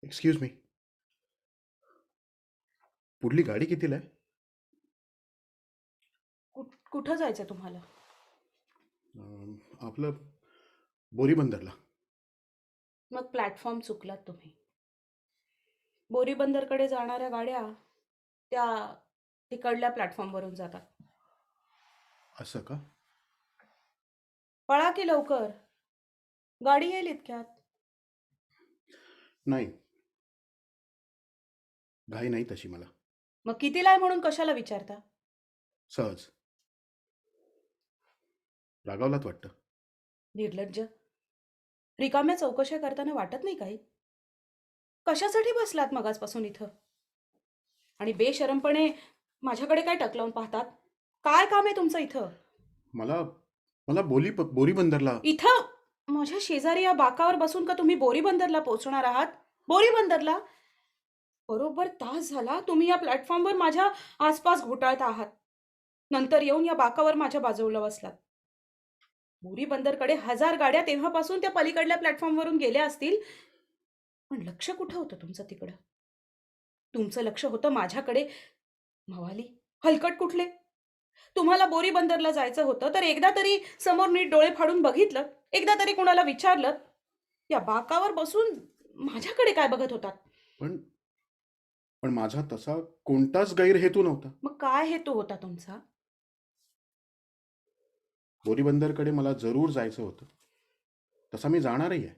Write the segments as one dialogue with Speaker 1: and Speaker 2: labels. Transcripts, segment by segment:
Speaker 1: Excuse me, पुढली गाडी कितीला आहे?
Speaker 2: कुठं जायचं तुम्हाला?
Speaker 1: आपलं बोरीबंदरला.
Speaker 2: मग प्लॅटफॉर्म चुकलात तुम्ही. बोरीबंदरकडे जाणाऱ्या गाड्या त्या तिकडल्या प्लॅटफॉर्मवरून जातात.
Speaker 1: असं का?
Speaker 2: पळा की लवकर, गाडी येईल इतक्यात.
Speaker 1: नाही, घाई नाही तशी मला.
Speaker 2: मग कितीला आहे म्हणून कशाला विचारता?
Speaker 1: सहज. रागावलात वाटतं.
Speaker 2: निर्लज्ज. रिकाम्या चौकशा करताना वाटत नाही काही? कशासाठी बसलात मगाचपासून इथं? आणि बेशरमपणे माझ्याकडे काय टकलावून पाहतात? काय काम आहे तुमचं इथं?
Speaker 1: मला मला बोरीबंदरला.
Speaker 2: इथं माझ्या शेजारी या बाकावर बसून का तुम्ही बोरीबंदरला पोहोचणार आहात? बोरीबंदरला? बरोबर तास झाला तुम्ही या प्लॅटफॉर्मवर माझ्या आसपास घोटाळत आहात. नंतर येऊन या बाकावर माझ्या बाजूला बसलात. बोरीबंदरकडे 1000 गाड्या तेव्हापासून त्या पलीकडल्या प्लॅटफॉर्मवरून गेल्या असतील, पण लक्ष कुठं होतं तुमचं तिकडं? तुमचं लक्ष होतं माझ्याकडे. मवाली, हलकट कुठले? तुम्हाला बोरीबंदरला जायचं होतं तर एकदा तरी समोर नीट डोळे फाडून बघितलं, एकदा तरी कुणाला विचारलं. या बाकावर बसून माझ्याकडे काय बघत होतात?
Speaker 1: पण पण माझा तसा कोणताच गैरहेतू नव्हता.
Speaker 2: मग काय हेतू होता तुमचा?
Speaker 1: बोरीबंदरकडे मला जरूर जायचं होतं. तसा मी जाणारही आहे.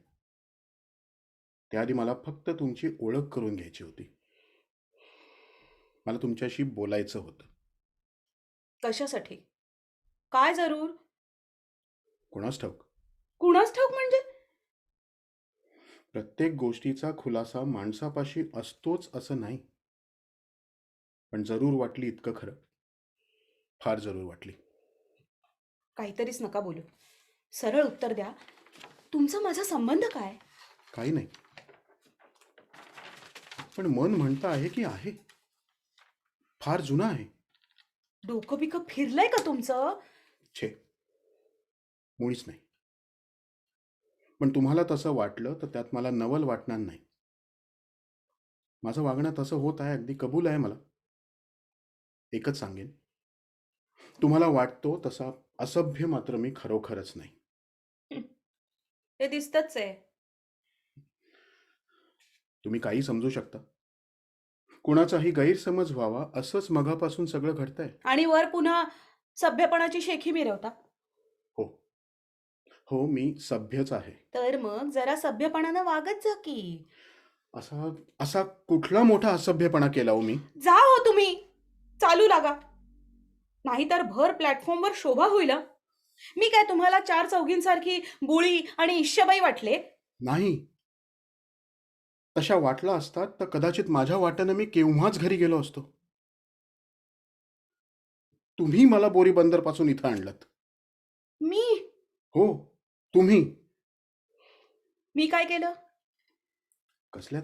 Speaker 1: त्याआधी मला फक्त तुमची ओळख करून घ्यायची होती. मला तुमच्याशी बोलायचं होतं.
Speaker 2: कशासाठी? काय जरूर?
Speaker 1: कोणास ठाऊक.
Speaker 2: कुणास ठाऊक म्हणजे?
Speaker 1: प्रत्येक गोष्टीचा खुलासा माणसापाशी असतोच असं नाही. पण जरूर वाटली इतकं खरं. फार जरूर वाटली.
Speaker 2: काहीतरीच नका बोलू. सरळ उत्तर द्या. तुमचा माझा संबंध काय?
Speaker 1: काही नाही. पण मन म्हणतं आहे की आहे. फार जुना आहे.
Speaker 2: डोकं बिकं फिरलंय का तुमचं?
Speaker 1: छे, मुळीच नाही. पण तुम्हाला तसं वाटलं तर त्यात मला नवल वाटणार नाही. माझं वागणं तसं होत आहे, अगदी कबूल आहे मला. एकच सांगेन, तुम्हाला वाटतो तसा असभ्य मात्र मी खरोखरच नाही.
Speaker 2: ते दिसतच आहे.
Speaker 1: तुम्ही काही समजू शकता. कुणाचाही गैरसमज व्हावा असंच मगापासून सगळं घडतंय.
Speaker 2: आणि वर पुन्हा सभ्यपणाची शेखी मिरवता.
Speaker 1: हो हो, मी सभ्यच आहे.
Speaker 2: तर मग जरा सभ्यपणानं वागत जा की.
Speaker 1: असा असा कुठला मोठा असभ्यपणा केला हो मी?
Speaker 2: जा हो तुम्ही, चालू लागा. नाहीतर भर प्लॅटफॉर्मवर शोभा होईल हं. मी काय तुम्हाला 4 चौघींसारखी बुळी आणि इष्यबाई वाटले?
Speaker 1: नाही. तशा वाटला असतात तर कदाचित माझ्या वाट्यानं मी केव्हाच घरी गेलो असतो. तुम्ही मला बोरीबंदरपासून इथं आणलत.
Speaker 2: मी
Speaker 1: हो, तुम्ही.
Speaker 2: मी काय केलं?
Speaker 1: कसल्या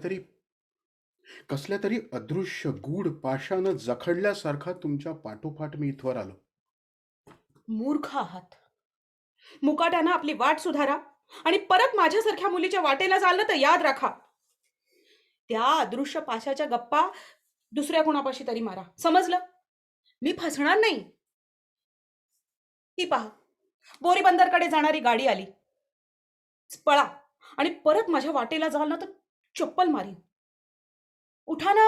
Speaker 1: तरी अदृश्य गूढ पाशानं जखडल्यासारखा तुमच्या पाठोपाठ मी इथवर आलो.
Speaker 2: मूर्ख आहात. मुकाट्यानं आपली वाट सुधारा आणि परत माझ्यासारख्या मुलीच्या वाटेला चाललं तर याद राखा, त्या अदृश्य पाशाच्या गप्पा दुसऱ्या कोणापाशी तरी मारा. समजलं? मी फसणार नाही. ही पहा, बोरीबंदरकडे जाणारी गाडी आली. पळा आणि परत माझ्या वाटेला जाल ना तर चप्पल मारीन. उठा ना,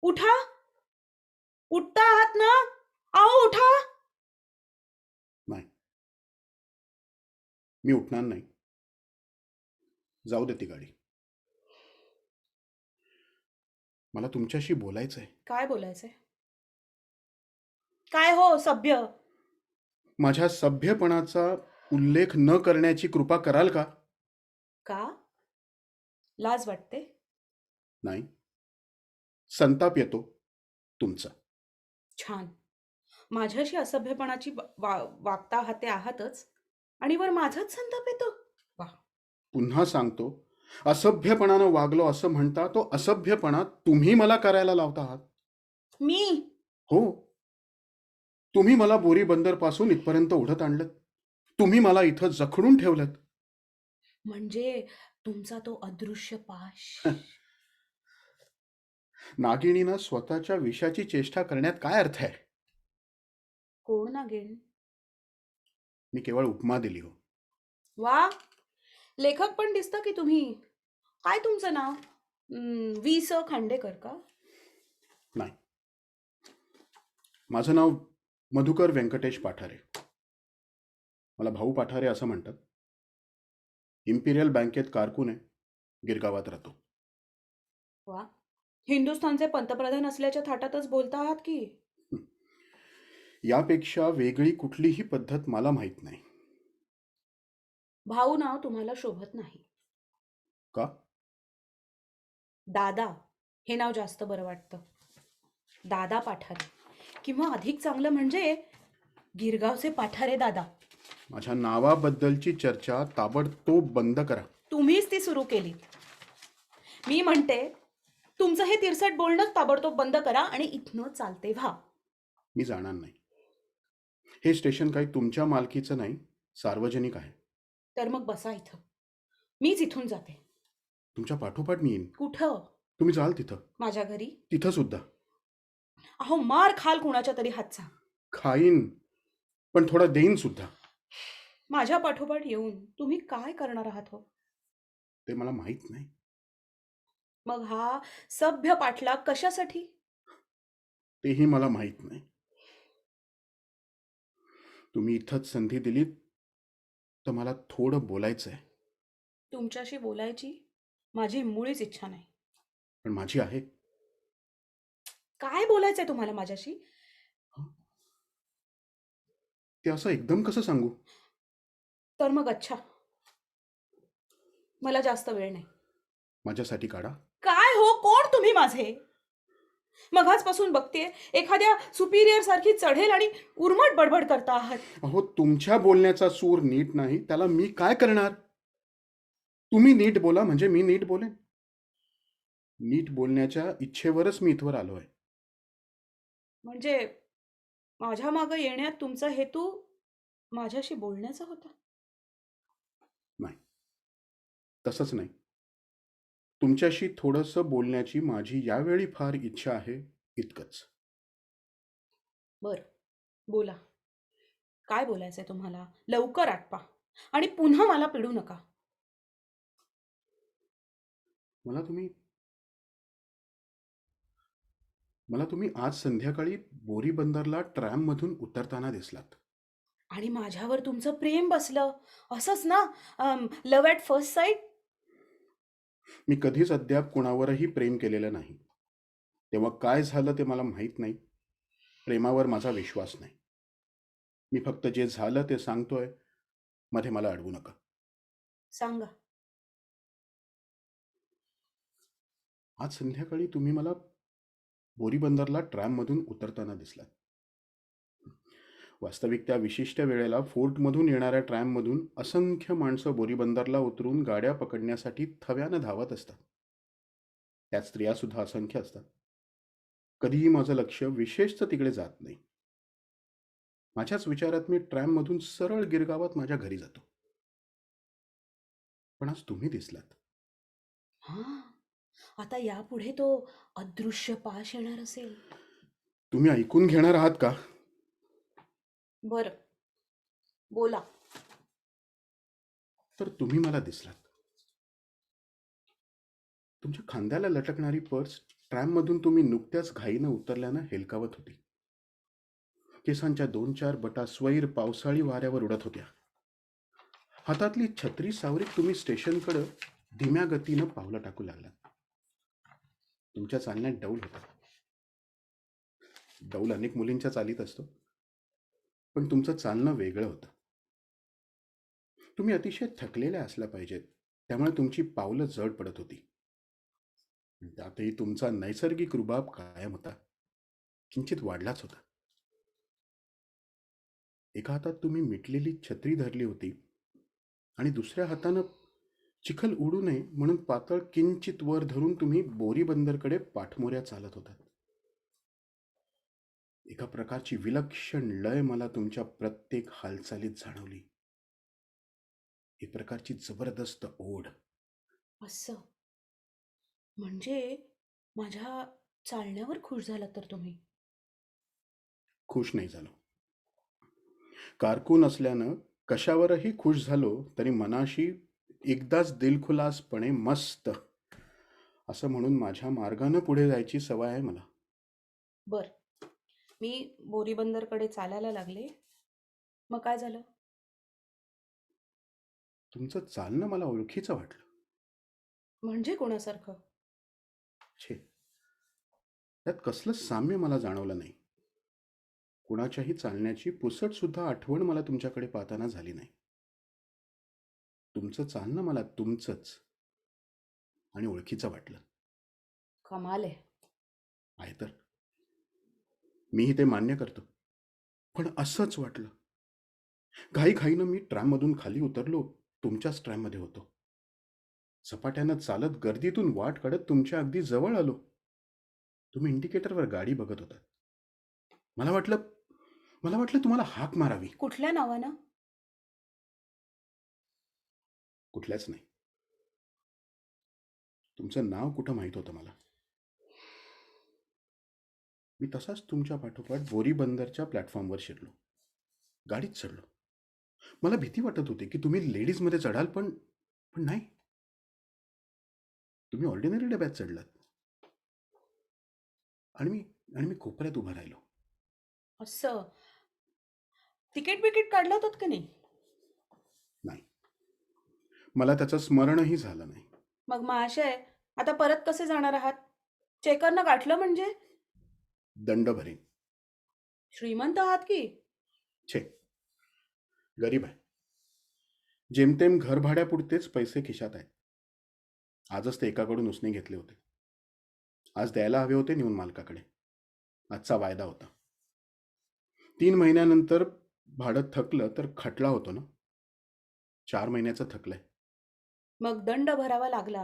Speaker 2: उठा. उठता आहात ना? आओ उठा.
Speaker 1: नाही, मी उठणार नाही. जाऊ दे ती गाडी. मला तुमच्याशी बोलायचं आहे.
Speaker 2: काय बोलायचंय? काय हो सभ्य?
Speaker 1: माझ्या सभ्यपणाचा उल्लेख न करण्याची कृपा कराल का?
Speaker 2: का? लाज वाटते?
Speaker 1: नाही, संताप येतो तुमचा.
Speaker 2: छान. माझ्याशी असभ्यपणाची वागता आहात ते आहातच आणि वर माझाच संताप येतो. वा.
Speaker 1: पुन्हा सांगतो, असभ्यपणानं वागलो असं म्हणता तो असभ्यपणा तुम्ही मला करायला लावता आहात.
Speaker 2: मी?
Speaker 1: हो, तुम्ही मला बोरी बंदर पासून इथपर्यंत ओढत आणलं. तुम्ही मला इथं जखडून ठेवलं.
Speaker 2: म्हणजे तुमचा तो अदृश्य पाश.
Speaker 1: नागिणीनं स्वतःच्या विषाची चेष्टा करण्यात काय अर्थ आहे?
Speaker 2: कोण नागिण?
Speaker 1: मी केवळ उपमा दिली हो.
Speaker 2: वा. लेखक पण दिसतं की तुम्ही. काय तुमचं नाव? वि. स. खांडेकर का?
Speaker 1: नाही, माझं नाव मधुकर व्यंकटेश पाठारे. मला भाऊ पाठारे असं म्हणतात. इम्पिरियल बँकेत कारकून आहे. गिरगावात राहतो.
Speaker 2: वा. हिंदुस्थानचे पंतप्रधान असल्याच्या थाटातच बोलता आहात की.
Speaker 1: यापेक्षा वेगळी कुठलीही पद्धत मला माहीत नाही.
Speaker 2: भाऊ नाव तुम्हाला शोभत नाही.
Speaker 1: का?
Speaker 2: दादा हे नाव जास्त बरं वाटतं. दादा पाठारे किंवा अधिक चांगलं म्हणजे गिरगावचे पाठारे दादा.
Speaker 1: माझ्या नावाबद्दलची चर्चा ताबडतोब बंद करा.
Speaker 2: तुम्हीच ती सुरू केली. मी म्हणते तुमचं हे तिरसट बोलणं ताबडतोब बंद करा आणि इथनं चालते व्हा.
Speaker 1: मी जाणार नाही. हे स्टेशन काही तुमच्या मालकीचं नाही, सार्वजनिक आहे.
Speaker 2: तर मग बसा इथं. मीच इथून जाते.
Speaker 1: तुमच्या पाठोपाठ मी येईन.
Speaker 2: कुठं?
Speaker 1: तुम्ही जाल तिथं.
Speaker 2: माझ्या घरी?
Speaker 1: तिथं सुद्धा.
Speaker 2: अहो मार खाल कुणाच्या तरी हातचा.
Speaker 1: खाईन, पण थोडा देईन सुद्धा.
Speaker 2: माझ्या पाठोपाठ येऊन तुम्ही काय करणार आहात हो?
Speaker 1: ते मला माहीत नाही.
Speaker 2: मग हा सभ्य पाठलाग कशासाठी?
Speaker 1: तेही मला माहीत नाही. तुम्ही इथंच संधी दिलीत तर मला थोडं बोलायचं आहे.
Speaker 2: तुमच्याशी बोलायची माझी मुळीच इच्छा नाही.
Speaker 1: पण माझी आहे.
Speaker 2: काय बोलायचंय तुम्हाला माझ्याशी?
Speaker 1: ते असं एकदम कसं सांगू?
Speaker 2: तर मग अच्छा. मला जास्त वेळ नाही.
Speaker 1: माझ्यासाठी काढा.
Speaker 2: काय हो, कोण तुम्ही माझे? मघाचपासून बघतेय एखाद्या सुपिरियर सारखी चढेल आणि उर्मट बडबड करता आहात.
Speaker 1: अहो, तुमच्या बोलण्याचा सूर नीट नाही, त्याला मी काय करणार? तुम्ही नीट बोला म्हणजे मी नीट बोलेन. नीट बोलण्याच्या इच्छेवरच मी इथवर आलो आहे.
Speaker 2: म्हणजे माझ्या मागे येण्यात तुमचा हेतू माझ्याशी बोलण्याचा होता?
Speaker 1: नाही, तसंच नाही. तुमच्याशी थोडंसं बोलण्याची माझी यावेळी फार इच्छा आहे, इतकंच.
Speaker 2: बर, बोला. काय बोलायचंय तुम्हाला? लवकर आटपा आणि पुन्हा मला पिडू नका.
Speaker 1: मला तुम्ही मला तुम्ही आज संध्याकाळी बोरी बंदरला ट्रॅममधून उतरताना दिसलात.
Speaker 2: आणि माझ्यावर तुमचं प्रेम बसलं असंच ना? Love at first sight.
Speaker 1: मी कधीच अद्याप कुणावरही प्रेम केलेलं नाही. तेव्हा काय झालं ते मला माहीत नाही. प्रेमावर माझा विश्वास नाही. मी फक्त जे झालं ते सांगतोय. मध्ये मला अडवू नका.
Speaker 2: सांगा.
Speaker 1: आज संध्याकाळी तुम्ही मला बोरी बंदरला ट्रॅममधून उतरताना दिसलात. वास्तविक त्या विशिष्ट वेळेला फोर्टमधून येणाऱ्या ट्रॅममधून असंख्य माणसं बोरी बंदरला उतरून गाड्या पकडण्यासाठी थव्यानं धावत असतात. त्यात स्त्रिया सुद्धा असंख्य असतात. कधीही माझं लक्ष विशेषतः तिकडे जात नाही. माझ्याच विचारात मी ट्रॅममधून सरळ गिरगावात माझ्या घरी जातो. पण आज तुम्ही दिसलात.
Speaker 2: हां. आता यापुढे तो अदृश्य पाश येणार असेल.
Speaker 1: तुम्ही ऐकून घेणार आहात का?
Speaker 2: बरं, बोला.
Speaker 1: तर तुम्ही मला दिसलात. तुमच्या खांद्याला लटकणारी पर्स ट्रॅममधून तुम्ही नुकत्याच घाईनं उतरल्यानं हेलकावत होती. केसांच्या 2-4 बटा स्वैर पावसाळी वाऱ्यावर उडत होत्या. हातातली छत्री सावरीत तुम्ही स्टेशनकडं धीम्या गतीनं पावलं टाकू लागलात. तुमच्या चालण्यात डौल होता. डौल अनेक मुलींच्या चालीत असतो, पण तुमचं चालणं वेगळं होतं. तुम्ही अतिशय थकलेल्या असल्या पाहिजेत त्यामुळे तुमची पावलं जड पडत होती. पण त्यातही तुमचा नैसर्गिक रुबाब कायम होता, किंचित वाढलाच होता. एका हातात तुम्ही मिटलेली छत्री धरली होती आणि दुसऱ्या हातानं चिखल उडू नये म्हणून पातळ किंचित वर धरून तुम्ही बोरी बंदरकडे पाठमोऱ्या चालत होतात. एका प्रकारची विलक्षण लय मला तुमच्या प्रत्येक हालचालीत जाणवली. एक प्रकारची जबरदस्त ओढ.
Speaker 2: असं म्हणजे माझ्या चालण्यावर खुश झालात तर तुम्ही?
Speaker 1: खुश नाही झालो. कारकून असल्यानं कशावरही खुश झालो तरी मनाशी एकदाच दिलखुलासपणे मस्त असं म्हणून माझ्या मार्गानं पुढे जायची सवय आहे मला.
Speaker 2: बर, मी बोरीबंदरकडे चालायला लागले. मग काय झालं?
Speaker 1: तुमचं चालणं मला ओळखीचं वाटलं.
Speaker 2: म्हणजे कोणासारखं?
Speaker 1: छे, त्यात कसलंच साम्य मला जाणवलं नाही. कुणाच्याही चालण्याची पुसट सुद्धा आठवण मला तुमच्याकडे पाहताना झाली नाही. तुमचं चालणं मला तुमचंच आणि ओळखीचं वाटलं.
Speaker 2: कमाल आहे.
Speaker 1: आहे तर. मीही ते मान्य करतो. पण असंच वाटलं. घाईघाईनं मी ट्रॅममधून खाली उतरलो. तुमच्याच ट्रॅममध्ये होतो. सपाट्यानं चालत गर्दीतून वाट काढत तुमच्या अगदी जवळ आलो. तुम्ही इंडिकेटरवर गाडी बघत होता. मला वाटलं मला वाटलं तुम्हाला हाक मारावी.
Speaker 2: कुठल्या नावानं?
Speaker 1: कुठल्याच नाही. तुमचं नाव कुठं माहीत होतं मला. मी तसाच तुमच्या पाठोपाठ बोरी बंदरच्या प्लॅटफॉर्मवर शिरलो. गाडीत चढलो. मला भीती वाटत होती की तुम्ही लेडीजमध्ये चढाल, पण पण नाही. तुम्ही ऑर्डिनरी डब्यात चढलात. आणि मी कोपऱ्यात उभा राहिलो.
Speaker 2: असं तिकीट बिकीट काढलं होतं का नाही?
Speaker 1: नाही, मला त्याचं स्मरणही झालं नाही.
Speaker 2: मग महाशय, आता परत कसे जाणार आहात? चेकरनं गाठलं म्हणजे?
Speaker 1: दंड भरेन.
Speaker 2: श्रीमंत आहात की?
Speaker 1: छे, गरीब आहे. जेमतेम घर भाड्यापुरतेच पैसे खिशात आहेत. आजच ते एकाकडून उसने घेतले होते. आज द्यायला हवे होते नेऊन मालकाकडे. आजचा वायदा होता. 3 महिन्यानंतर भाडं थकलं तर खटला होतो ना. 4 महिन्याचं थकलंय.
Speaker 2: मग दंड भरावा लागला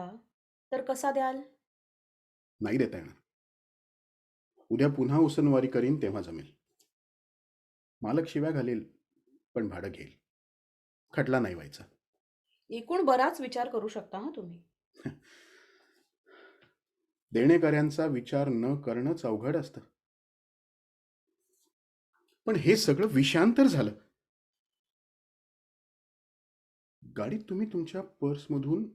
Speaker 2: तर कसा द्याल?
Speaker 1: नाही देता येणार. उद्या पुन्हा उसनवारी करीन तेव्हा जमेल. मालक शिव्या घालेल, पण भाडं घेईल. खटला नाही व्हायचा.
Speaker 2: एकूण बराच विचार करू शकता हा तुम्ही.
Speaker 1: देणेकऱ्यांचा विचार न करणंच अवघड असतं. पण हे सगळं विषयांतर झालं. गाडीत तुम्ही तुमच्या पर्समधून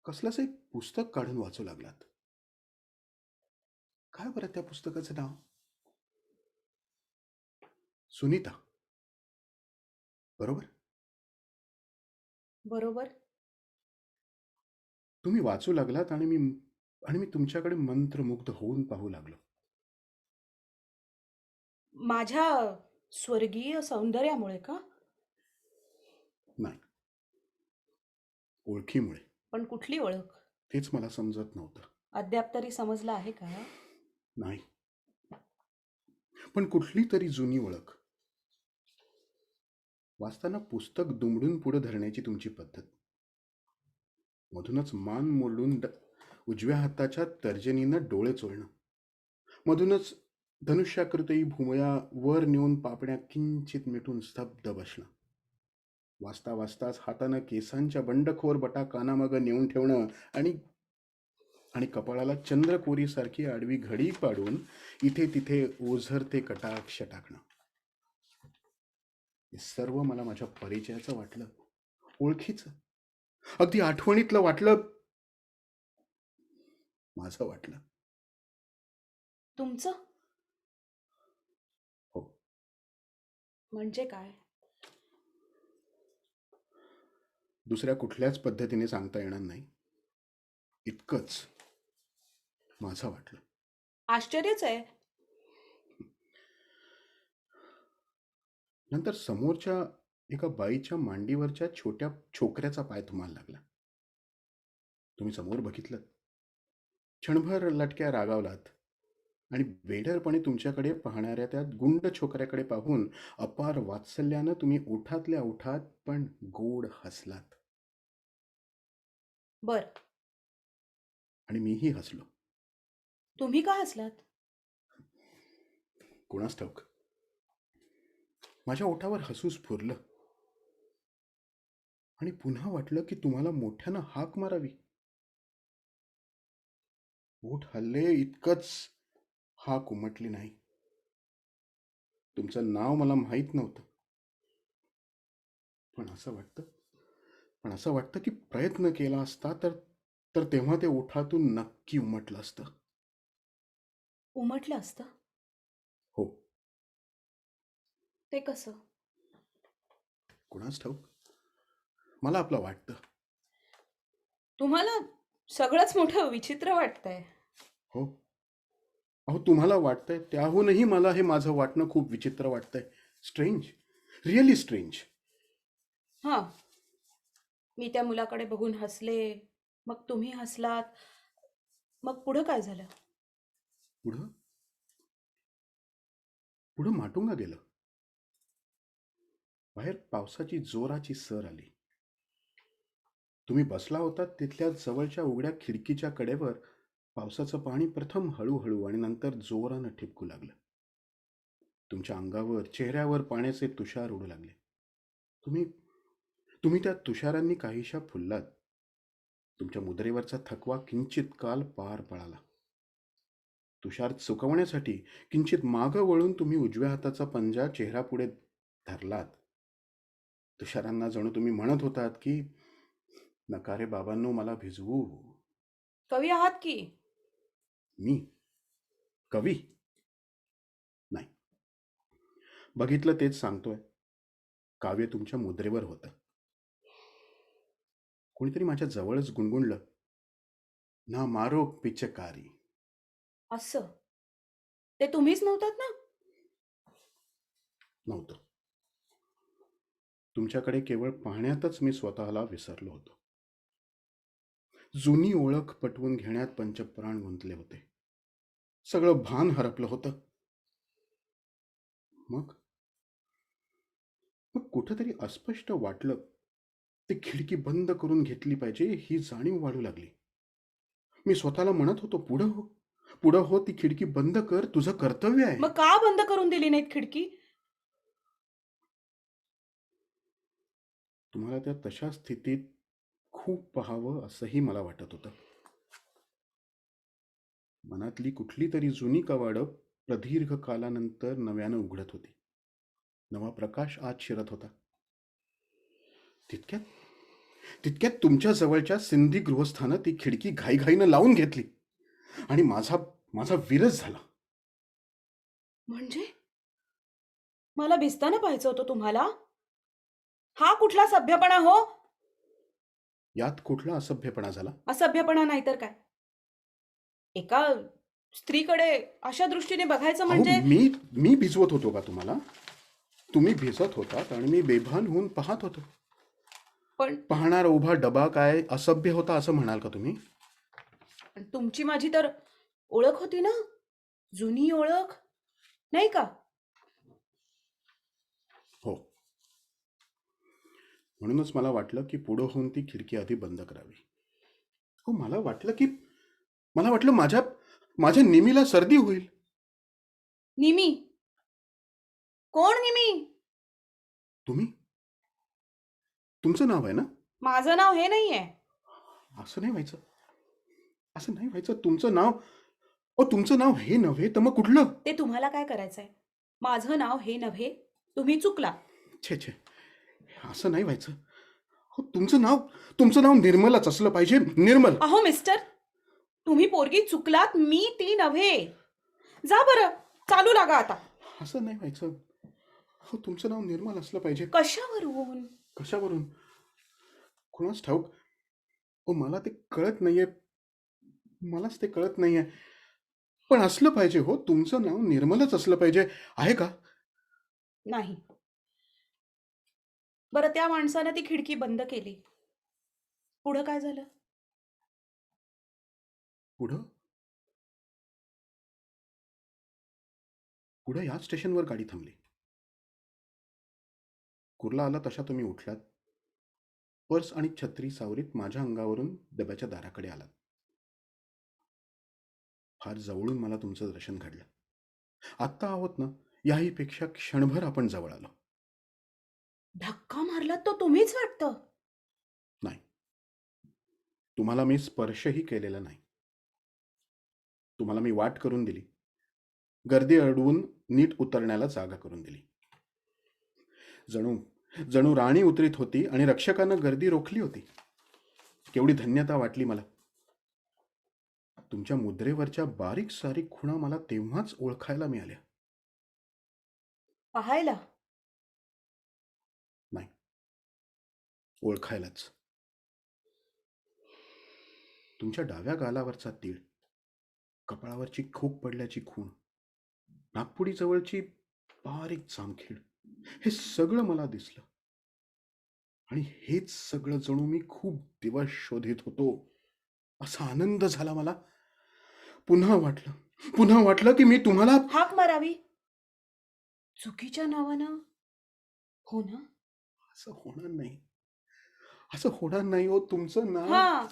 Speaker 1: कसलंच एक पुस्तक काढून वाचू लागलात. काय बरं त्या पुस्तकाचं नाव? सुनीता, बरोबर?
Speaker 2: बरोबर.
Speaker 1: तुम्ही वाचू लागलात आणि मी तुमच्याकडे मंत्रमुग्ध होऊन पाहू लागलो.
Speaker 2: माझ्या स्वर्गीय सौंदर्यामुळे का?
Speaker 1: नाही, ओळखीमुळे.
Speaker 2: पण कुठली ओळख?
Speaker 1: तेच मला समजत नव्हतं.
Speaker 2: अद्याप तरी समजलं आहे का?
Speaker 1: नाही, पण कुठली तरी जुनी ओळख. वाचताना पुस्तक दुमडून पुढे धरण्याची तुमची पद्धत. मधूनच मान मोडून उजव्या हाताच्या तर्जनीनं डोळे चोळणं. मधूनच धनुष्याकृती भुमया वर नेऊन पापण्या किंचित मिटून स्तब्ध बसणं. वाचता वाचताच हातानं केसांच्या बंडखोर बटा कानामागं नेऊन ठेवणं आणि आणि कपाळाला चंद्रकोरीसारखी आडवी घडी पाडून इथे तिथे ओझरते कटाक्ष टाकणं. हे सर्व मला माझ्या परिचयाचं वाटलं, ओळखीचं, अगदी आठवणीतलं वाटलं, माझं वाटलं.
Speaker 2: तुमचं?
Speaker 1: हो,
Speaker 2: म्हणजे काय?
Speaker 1: दुसऱ्या कुठल्याच पद्धतीने सांगता येणार नाही. इतकंच माझं वाटलं.
Speaker 2: आश्चर्यच आहे.
Speaker 1: नंतर समोरच्या एका बाईच्या मांडीवरच्या छोट्या छोकऱ्याचा पाय तुम्हाला लागला. तुम्ही समोर बघितलं. क्षणभर लटक्या रागावलात आणि वेडरपणे तुमच्याकडे पाहणाऱ्या त्या गुंड छोकऱ्याकडे पाहून अपार वात्सल्यानं तुम्ही ओठातल्या ओठात पण गोड हसलात.
Speaker 2: बर,
Speaker 1: आणि मीही हसलो.
Speaker 2: तुम्ही का हसलात?
Speaker 1: कुणास ठाऊक, माझ्या ओठावर हसू स्फुरलं आणि पुन्हा वाटलं की तुम्हाला मोठ्यानं हाक मारावी. ओठ हल्ले इतकंच हाक उमटली नाही. तुमचं नाव मला माहीत नव्हतं. पण असं वाटतं की प्रयत्न केला असता तर तर तेव्हा ते ओठातून नक्की उमटलं असतं.
Speaker 2: उमटलं असतं?
Speaker 1: हो.
Speaker 2: ते कसं?
Speaker 1: कुणास ठाऊक, मला आपलं वाटतं.
Speaker 2: तुम्हाला सगळंच मोठं विचित्र वाटतंय.
Speaker 1: हो. अहो, तुम्हाला वाटतंय त्याहूनही मला हे माझं वाटणं खूप विचित्र वाटतंय. Strange, really strange.
Speaker 2: हां, मी त्या मुलाकडे बघून हसले, मग तुम्ही हसलात. मग पुढं काय झालं?
Speaker 1: पुढं पुढं माटुंगा गेलं. बाहेर पावसाची जोराची सर आली. तुम्ही बसला होता तिथल्या जवळच्या उघड्या खिडकीच्या कडेवर पावसाचं पाणी प्रथम हळूहळू आणि नंतर जोरानं ठिपकू लागलं. तुमच्या अंगावर, चेहऱ्यावर पाण्याचे तुषार उडू लागले. तुम्ही तुम्ही त्या तुषारांनी काहीशा फुललात. तुमच्या मुद्रेवरचा थकवा किंचित काल पार पळाला. तुषार चुकवण्यासाठी किंचित मागं वळून तुम्ही उजव्या हाताचा पंजा चेहऱ्यापुढे धरलात. तुषारांना जणू तुम्ही म्हणत होतात की, नका रे बाबांनो मला भिजवू.
Speaker 2: कवी आहात की.
Speaker 1: मी कवी नाही. बघितलं तेच सांगतोय. काव्य तुमच्या मुद्रेवर होतं. कोणीतरी माझ्या जवळच गुणगुणलं, ना मारो पिचकारी.
Speaker 2: असं? ते तुम्हीच नव्हतात ना?
Speaker 1: नव्हतं. तुमच्याकडे केवळ पाहण्यातच मी स्वतःला विसरलो होतो. जुनी ओळख पटवून घेण्यात पंचप्राण गुंतले होते. सगळं भान हरपलं होतं. मग मग कुठंतरी अस्पष्ट वाटलं. ती खिडकी बंद करून घेतली पाहिजे ही जाणीव वाढू लागली. मी स्वतःला म्हणत होतो, पुढं हो, पुढं हो, ती खिडकी बंद कर, तुझं कर्तव्य आहे.
Speaker 2: मग का बंद करून दिली नाहीत खिडकी?
Speaker 1: तुम्हाला त्या तशा स्थितीत खूप पाहावं असंही मला वाटत होतं. मनातली कुठली तरी जुनी कवाडं प्रदीर्घ कालानंतर नव्यानं उघडत होती. नवा प्रकाश आत शिरत होता. तितक्यात तितक्यात तुमच्या जवळच्या सिंधी गृहस्थानं ती खिडकी घाईघाईनं लावून घेतली आणि माझा माझा विरस झाला.
Speaker 2: म्हणजे मला भिजताना पाहायचं होतं तुम्हाला? हा कुठला सभ्यपणा हो?
Speaker 1: यात कुठला असभ्यपणा झाला?
Speaker 2: असभ्यपणा नाही तर काय? एका स्त्रीकडे अशा दृष्टीने बघायचं
Speaker 1: अहो,
Speaker 2: म्हणजे.
Speaker 1: मी भिजवत होतो का तुम्हाला? तुम्ही भिजत होतात आणि मी बेभान होऊन पाहत होतो.
Speaker 2: पण
Speaker 1: पाहणारा उभा डबा काय असभ्य होता असं म्हणाल का तुम्ही?
Speaker 2: पण तुमची माझी तर ओळख होती ना? जुनी ओळख, नाही का?
Speaker 1: हो. म्हणूनच मला वाटलं की पुढं होऊन ती खिडकी आधी बंद करावी. हो, मला वाटलं माझ्या माझ्या निमीला सर्दी होईल.
Speaker 2: निमी? कोण निमी?
Speaker 1: तुम्ही? तुमचं नाव आहे ना?
Speaker 2: माझं नाव हे नाहीये.
Speaker 1: असं नाही व्हायचं. असं नाही व्हायचं. तुमचं नाव हे नव्हे तर मग कुठलं?
Speaker 2: ते तुम्हाला काय करायचंय? माझं नाव हे नव्हे, तुम्ही चुकला.
Speaker 1: छे छे, असं नाही व्हायचं. हो, तुमचं नाव निर्मलच असलं पाहिजे. निर्मल.
Speaker 2: अहो मिस्टर, तुम्ही पोरगी चुकलात, मी ती नव्हे. जा बरं, चालू लागा आता.
Speaker 1: असं नाही व्हायचं. हो, तुमचं नाव निर्मल असलं पाहिजे.
Speaker 2: कशावरून?
Speaker 1: कशावरून? कुणास ठाऊक. हो, मला ते कळत नाहीये. मलाच ते कळत नाहीये. पण असलं पाहिजे हो, तुमचं नाव निर्मलच असलं पाहिजे. आहे का?
Speaker 2: नाही. बरं, त्या माणसानं ती खिडकी बंद केली. पुढं काय झालं?
Speaker 1: पुढं पुढं याच स्टेशनवर गाडी थांबली. कुर्ला आला तशा तुम्ही उठलात. पर्स आणि छत्री सावरीत माझ्या अंगावरून डब्याच्या दाराकडे आलात. फार जवळून मला तुमचं दर्शन घडलं. आत्ता आहोत ना, याही पेक्षा क्षणभर आपण जवळ आलो.
Speaker 2: धक्का मारलात तो तुम्हीच वाटतं.
Speaker 1: नाही, तुम्हाला मी स्पर्शही केलेला नाही. तुम्हाला मी वाट करून दिली, गर्दी अडवून नीट उतरण्याला जागा करून दिली. जणू जणू राणी उतरीत होती आणि रक्षकानं गर्दी रोखली होती. केवढी धन्यता वाटली मला. तुमच्या मुद्रेवरच्या बारीक सारीक खुणा मला तेव्हाच ओळखायला मिळाल्या.
Speaker 2: पाहायला.
Speaker 1: नाही, ओळखायलाच. तुमच्या डाव्या गालावरचा तीळ, कपाळावरची खूप पडल्याची खूण, नागपुडी जवळची बारीक जामखीड, हे सगळं मला दिसलं. आणि हेच सगळं जणू मी खूप दिवस शोधित होतो. असा आनंद झाला मला. पुन्हा वाटलं की मी तुम्हाला.
Speaker 2: हाक मारावी. चुकीच्या नावानं. हो ना?
Speaker 1: असं होणार नाही, असं होणार नाही हो. तुमचं नाव.
Speaker 2: हा.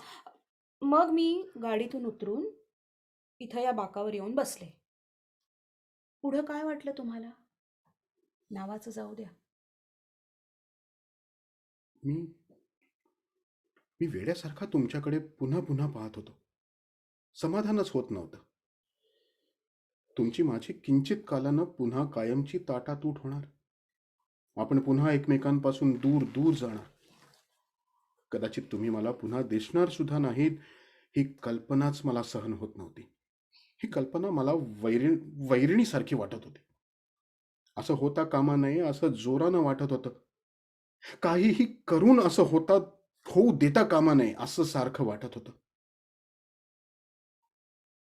Speaker 2: मग मी गाडीतून उतरून इथं या बाकावर येऊन बसले. पुढं काय वाटलं तुम्हाला? नावाचं जाऊ द्या.
Speaker 1: मी मी वेड्यासारखा तुमच्याकडे पुन्हा पुन्हा पाहत होतो. समाधानच होत नव्हतं. तुमची माझी किंचित कालानं पुन्हा कायमची ताटातूट होणार. आपण पुन्हा एकमेकांपासून दूर दूर जाणार. कदाचित तुम्ही मला पुन्हा दिसणार सुद्धा नाहीत, ही कल्पनाच मला सहन होत नव्हती. ही कल्पना मला वैरिणीसारखी वाटत होती. असं होता कामा नये असं जोरानं वाटत होतं. काहीही करून असं होऊ देता कामा नये असं सारखं वाटत होतं.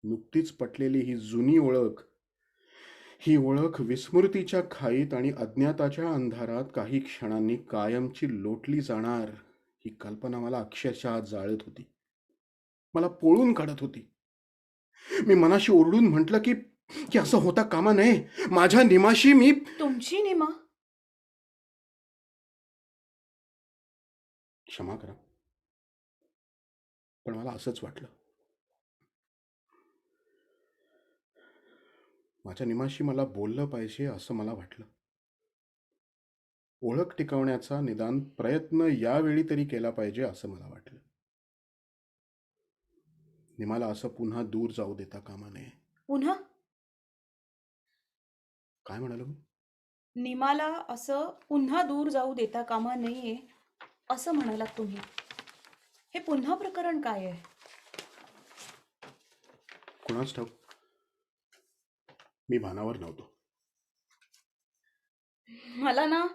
Speaker 1: नुकतीच पटलेली ही जुनी ओळख, ही ओळख विस्मृतीच्या खाईत आणि अज्ञाताच्या अंधारात काही क्षणांनी कायमची लोटली जाणार, ही कल्पना मला अक्षरशः जाळत होती. मला पोळून काढत होती. मी मनाशी ओरडून म्हटलं की की असं होता कामा नये. माझ्या निमाशी मी.
Speaker 2: तुमची निमा?
Speaker 1: क्षमा करा, पण मला असंच वाटलं. माझ्या निमाशी मला बोललं पाहिजे असं मला वाटलं. ओळख टिकवण्याचा निदान प्रयत्न यावेळी तरी केला पाहिजे असं मला वाटलं. निमाला असं पुन्हा दूर जाऊ देता कामा नये.
Speaker 2: पुन्हा?
Speaker 1: काय म्हणालो मी?
Speaker 2: निमाला असं पुन्हा दूर जाऊ देता कामा नये असं म्हणालात तुम्ही. हे पुन्हा प्रकरण काय आहे?
Speaker 1: कुणाच ठाऊक, मी भानावर नव्हतो.
Speaker 2: मला ना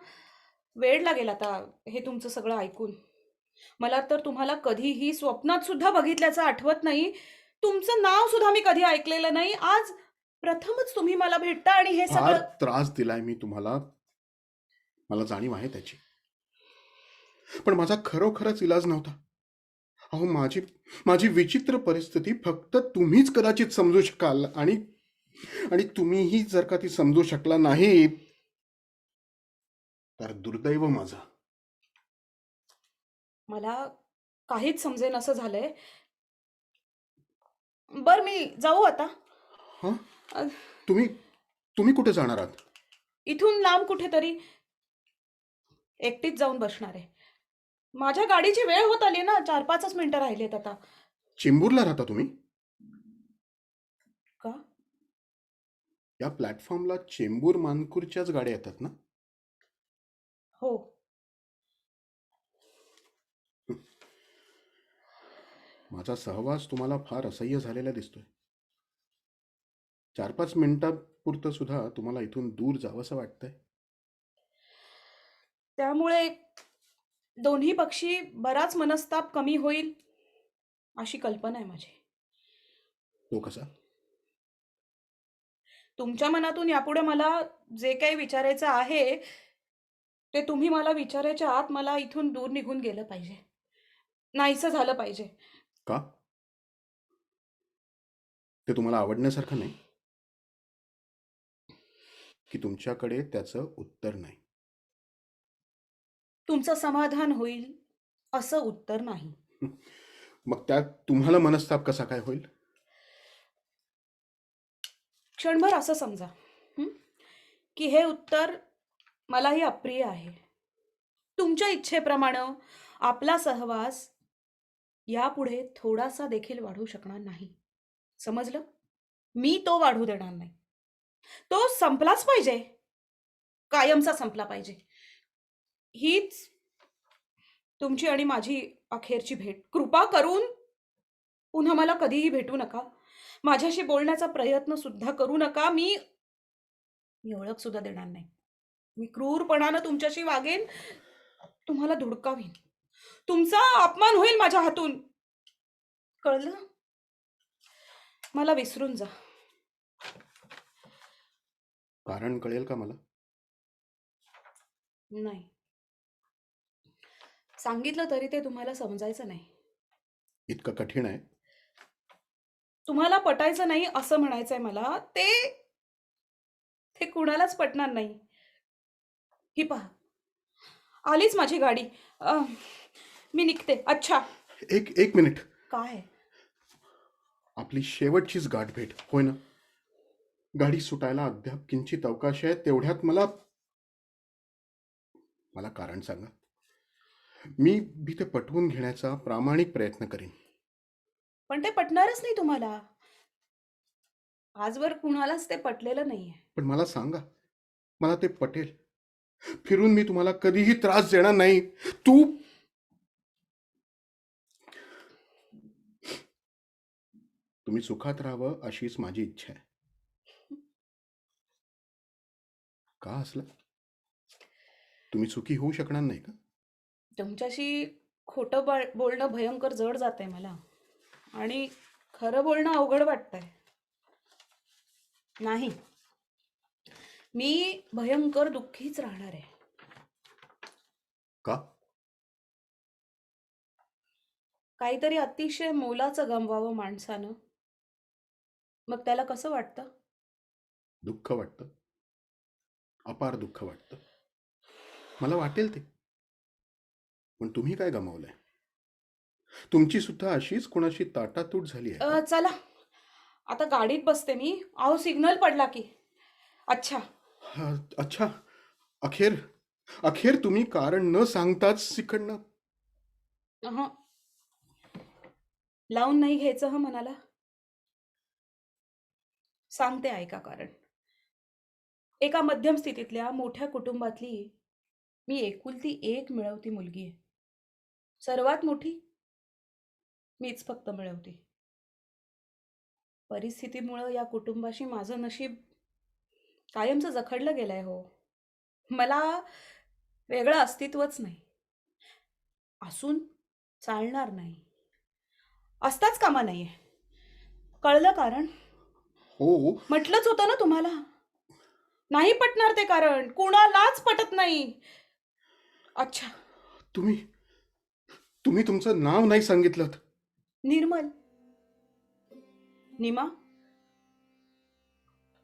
Speaker 2: वेळ लागेल आता हे तुमचं सगळं ऐकून. मला तर तुम्हाला कधीही स्वप्नात सुद्धा बघितल्याचं आठवत नाही. तुमचं नाव सुद्धा मी कधी ऐकलेलं नाही. आज प्रथमच तुम्ही मला भेटता आणि हे
Speaker 1: फार
Speaker 2: सगळं.
Speaker 1: त्रास दिलाय मी तुम्हाला, मला जाणीव आहे त्याची. पण माझा खरोखरच इलाज नव्हता. अहो, माझी माझी विचित्र परिस्थिती फक्त तुम्हीच कदाचित समजू शकाल. आणि आणि तुम्हीही जर का ती समजू शकला नाहीत तर दुर्दैव माझं.
Speaker 2: मला काहीच समजेन असं झालंय. बर मी जाऊ आता.
Speaker 1: हा,
Speaker 2: अ,
Speaker 1: तुम्ही तुम्ही कुठे जाणार आहात?
Speaker 2: इथून लांब कुठेतरी एकटीच जाऊन बसणार आहे. माझ्या गाडीची वेळ होत आली ना, 4-5च मिनिटं राहिलेत आता.
Speaker 1: चेंबूरला राहता तुम्ही?
Speaker 2: का?
Speaker 1: या प्लॅटफॉर्मला चेंबूर मानपूरच्याच गाड्या येतात ना?
Speaker 2: हो.
Speaker 1: माझा सहवास तुम्हाला फार असह्य झालेला दिसतोय. 4-5 मिनिटांपुरतं सुद्धा तुम्हाला इथून दूर जावंसं वाटतंय.
Speaker 2: त्यामुळे दोन्ही पक्षी बराच मनस्ताप कमी होईल अशी कल्पना आहे माझी.
Speaker 1: तो कसा?
Speaker 2: तुमच्या मनातून यापुढे मला जे काही विचारायचं आहे ते तुम्ही मला विचारायच्या आत मला इथून दूर निघून गेलं पाहिजे. नाहीसं झालं पाहिजे.
Speaker 1: का? ते तुम्हाला आवडण्यासारखं नाही, की तुमच्याकडे त्याचं उत्तर नाही?
Speaker 2: तुमचं समाधान होईल असं उत्तर नाही.
Speaker 1: मग त्यात तुम्हाला मनस्ताप कसा काय होईल?
Speaker 2: क्षणभर असं समजा हं, की हे उत्तर मलाही अप्रिय आहे. तुमच्या इच्छेप्रमाणे आपला सहवास यापुढे थोडासा देखील वाढू शकणार नाही. समजलं? मी तो वाढू देणार नाही. तो संपलाच पाहिजे. कायमचा संपला पाहिजे. हीच तुमची आणि माझी अखेरची भेट. कृपा करून पुन्हा मला कधीही भेटू नका. माझ्याशी बोलण्याचा प्रयत्न सुद्धा करू नका. मी ओळख सुद्धा देणार नाही. मी क्रूरपणानं तुमच्याशी वागेन, तुम्हाला धुडकावीन. तुमचा अपमान होईल माझ्या हातून. कळलं? मला विसरून जा.
Speaker 1: कारण कळेल का मला?
Speaker 2: नाही. सांगितलं तरी ते तुम्हाला समजायचं नाही.
Speaker 1: इतकं कठीण आहे?
Speaker 2: तुम्हाला पटायचं नाही असं म्हणायचंय मला. ते कुणालाच पटणार नाही. ही पहा, आलीच माझी गाडी. मी निघते. अच्छा.
Speaker 1: एक मिनिट.
Speaker 2: काय?
Speaker 1: आपली शेवटचीच गाठ भेट, होय ना? गाडी सुटायला अद्याप किंचित अवकाश आहे. तेवढ्यात मला मला कारण सांगा. मी ते पटवून घेण्याचा प्रामाणिक प्रयत्न करीन.
Speaker 2: पण ते पटणारच नाही तुम्हाला. आजवर कुणालाच ते पटलेलं नाहीये.
Speaker 1: पण मला सांगा, मला ते पटेल. फिरून मी तुम्हाला कधीही त्रास देणार नाही. तुम्ही सुखात राहावं अशीच माझी इच्छा आहे. का हसला? तुम्ही सुखी होऊ शकणार नाही का?
Speaker 2: तुमच्याशी खोटं बोलणं भयंकर जड जातंय मला. आणि खरं बोलणं अवघड वाटतंय. नाही. मी भयंकर दुःखीच राहणार आहे.
Speaker 1: का?
Speaker 2: काहीतरी अतिशय मोलाचं गमवावं माणसानं. मग त्याला कसं वाटतं?
Speaker 1: दुःख वाटतं, अपार दुःख वाटतं. मला वाटेल ते. पण तुम्ही काय गमावलंय? तुमची सुद्धा अशीच कोणाशी ताटातूट झाली आहे का?
Speaker 2: चला, आता गाडीत बसते मी. अहो, सिग्नल पडला की. अच्छा.
Speaker 1: अच्छा. अखेर तुम्ही कारण न सांगताच इकडनं.
Speaker 2: अहं. लावून नाही घ्यायचं हं मनाला. सांगते ऐका कारण. एका मध्यम स्थितीतल्या मोठ्या कुटुंबातली मी एकुलती एक मिळवती मुलगी आहे. सर्वात मोठी मीच फक्त मिळवते. परिस्थितीमुळं या कुटुंबाशी माझं नशीब कायमचं जखडलं गेलंय हो. मला वेगळं अस्तित्वच नाही. असून चालणार नाही. असताच कामा नाहीये. कळलं कारण?
Speaker 1: हो.
Speaker 2: म्हटलंच होतं ना तुम्हाला. नाही पटणार ते कारण. कुणालाच पटत नाही. अच्छा.
Speaker 1: तुम्ही तुमचं नाव नाही सांगितलं.
Speaker 2: निर्मल. निमा.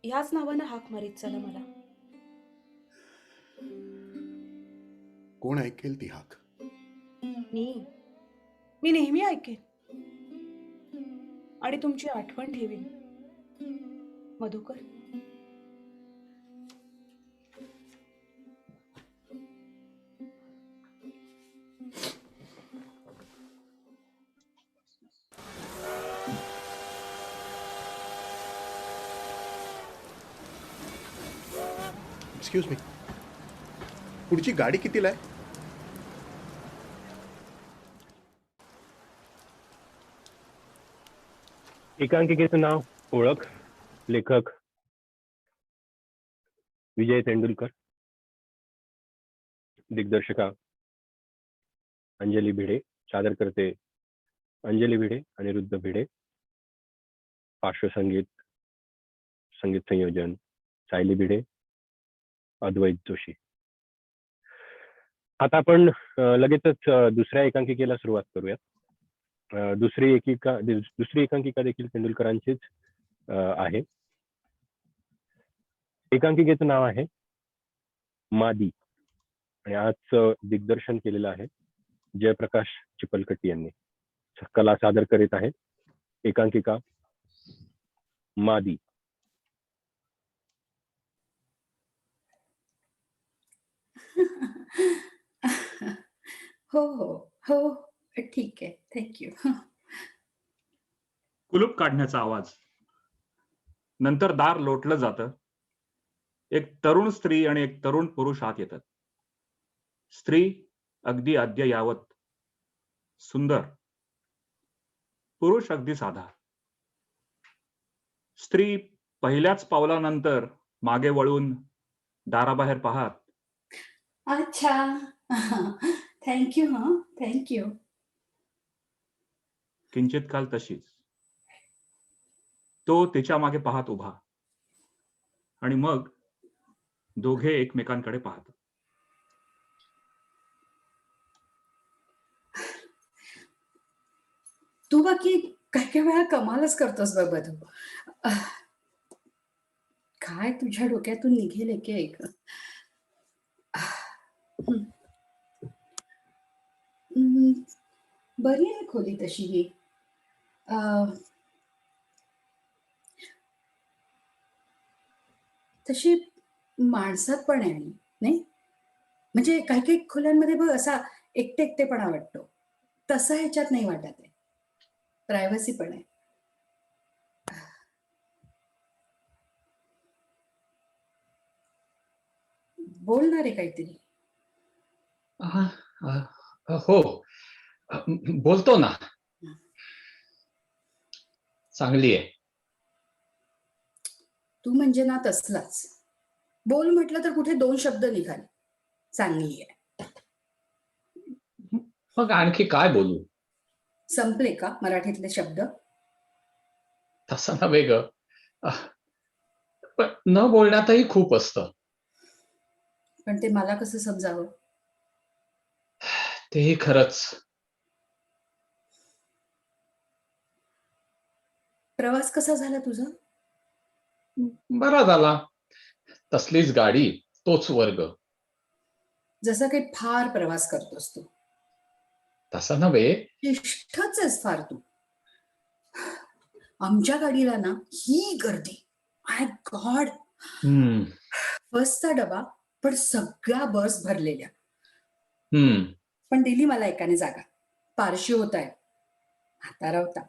Speaker 2: ह्याच नावानं हाक मारीत चला मला.
Speaker 1: कोण ऐकेल ती हाक?
Speaker 2: मी नेहमी ऐकेन. आणि तुमची आठवण ठेवीन. मधुकर.
Speaker 1: एक्सक्यूज मी, पुढची गाडी कितीला आहे?
Speaker 3: एकांकिकेचं नाव, ओळख, लेखक विजय तेंडुलकर, दिग्दर्शिका अंजली भिडे, सादरकर्ते अंजली भिडे, अनिरुद्ध भिडे, पार्श्वसंगीत, संगीत संयोजन सायली भिडे, अद्वैत जोशी. आता आपण लगेचच दुसऱ्या एकांकिकेला सुरुवात करूयात. दुसरी एकांकिका देखील तेंडुलकरांचीच आहे. एकांकिकेचं नाव आहे मादी आणि आज दिग्दर्शन केलेलं आहे जयप्रकाश चिपलकट्टी यांनी. कला सादर करीत आहे एकांकिका मादी.
Speaker 4: हो हो हो ठीक आहे, थँक्यू.
Speaker 5: कुलूप काढण्याचा आवाज. नंतर दार लोटलं जातं. एक तरुण स्त्री आणि एक तरुण पुरुष आत येतात. स्त्री अगदी अद्ययावत, सुंदर. पुरुष अगदी साधा. स्त्री पहिल्याच पावलानंतर मागे वळून दाराबाहेर पाहत,
Speaker 4: अच्छा. थँक्यू. हा, थँक्यू.
Speaker 5: किंचित काल तशीच. तो तिच्या मागे पाहत उभा आणि मग दोघे एकमेकांकडे पाहत.
Speaker 4: तू बाकी काही काही वेळा कमालच करतोस बघ बधू. काय तुझ्या डोक्यातून निघेल एक एक. हं. हं, बरी आहे खोली तशी ही. तशी माणसात पण आहे आणि नाही, म्हणजे काही काही खोल्यांमध्ये बघ असा एकटे एकटेपणा वाटतो. तसं ह्याच्यात नाही वाटत आहे. प्रायव्हसी पण आहे. बोलणार आहे काहीतरी.
Speaker 6: हो, बोलतो ना. चांगली आहे.
Speaker 4: तू म्हणजे ना तसलाच. बोल म्हटलं तर कुठे 2 शब्द निघाले. चांगली आहे.
Speaker 6: मग आणखी काय बोलू?
Speaker 4: संपले का मराठीतले शब्द?
Speaker 6: तसं नव्हे ग. पण न बोलण्यातही खूप असतं.
Speaker 4: पण ते मला कसं समजावं?
Speaker 6: तेही खरंच.
Speaker 4: प्रवास कसा झाला तुझा?
Speaker 6: बरा झाला. तसलीच गाडी, तोच वर्ग.
Speaker 4: जसं काही फार प्रवास करतोस तू.
Speaker 6: तसं नव्हे.
Speaker 4: शिष्टच आहेस फार तू. आमच्या गाडीला ना ही गर्दी. माय गॉड.
Speaker 6: हम्म,
Speaker 4: बसचा डबा पण सगळ्या बस भरलेल्या.
Speaker 6: हम्म.
Speaker 4: पण दिली मला एकाने जागा. पारशी होत आहे. म्हातारा होता.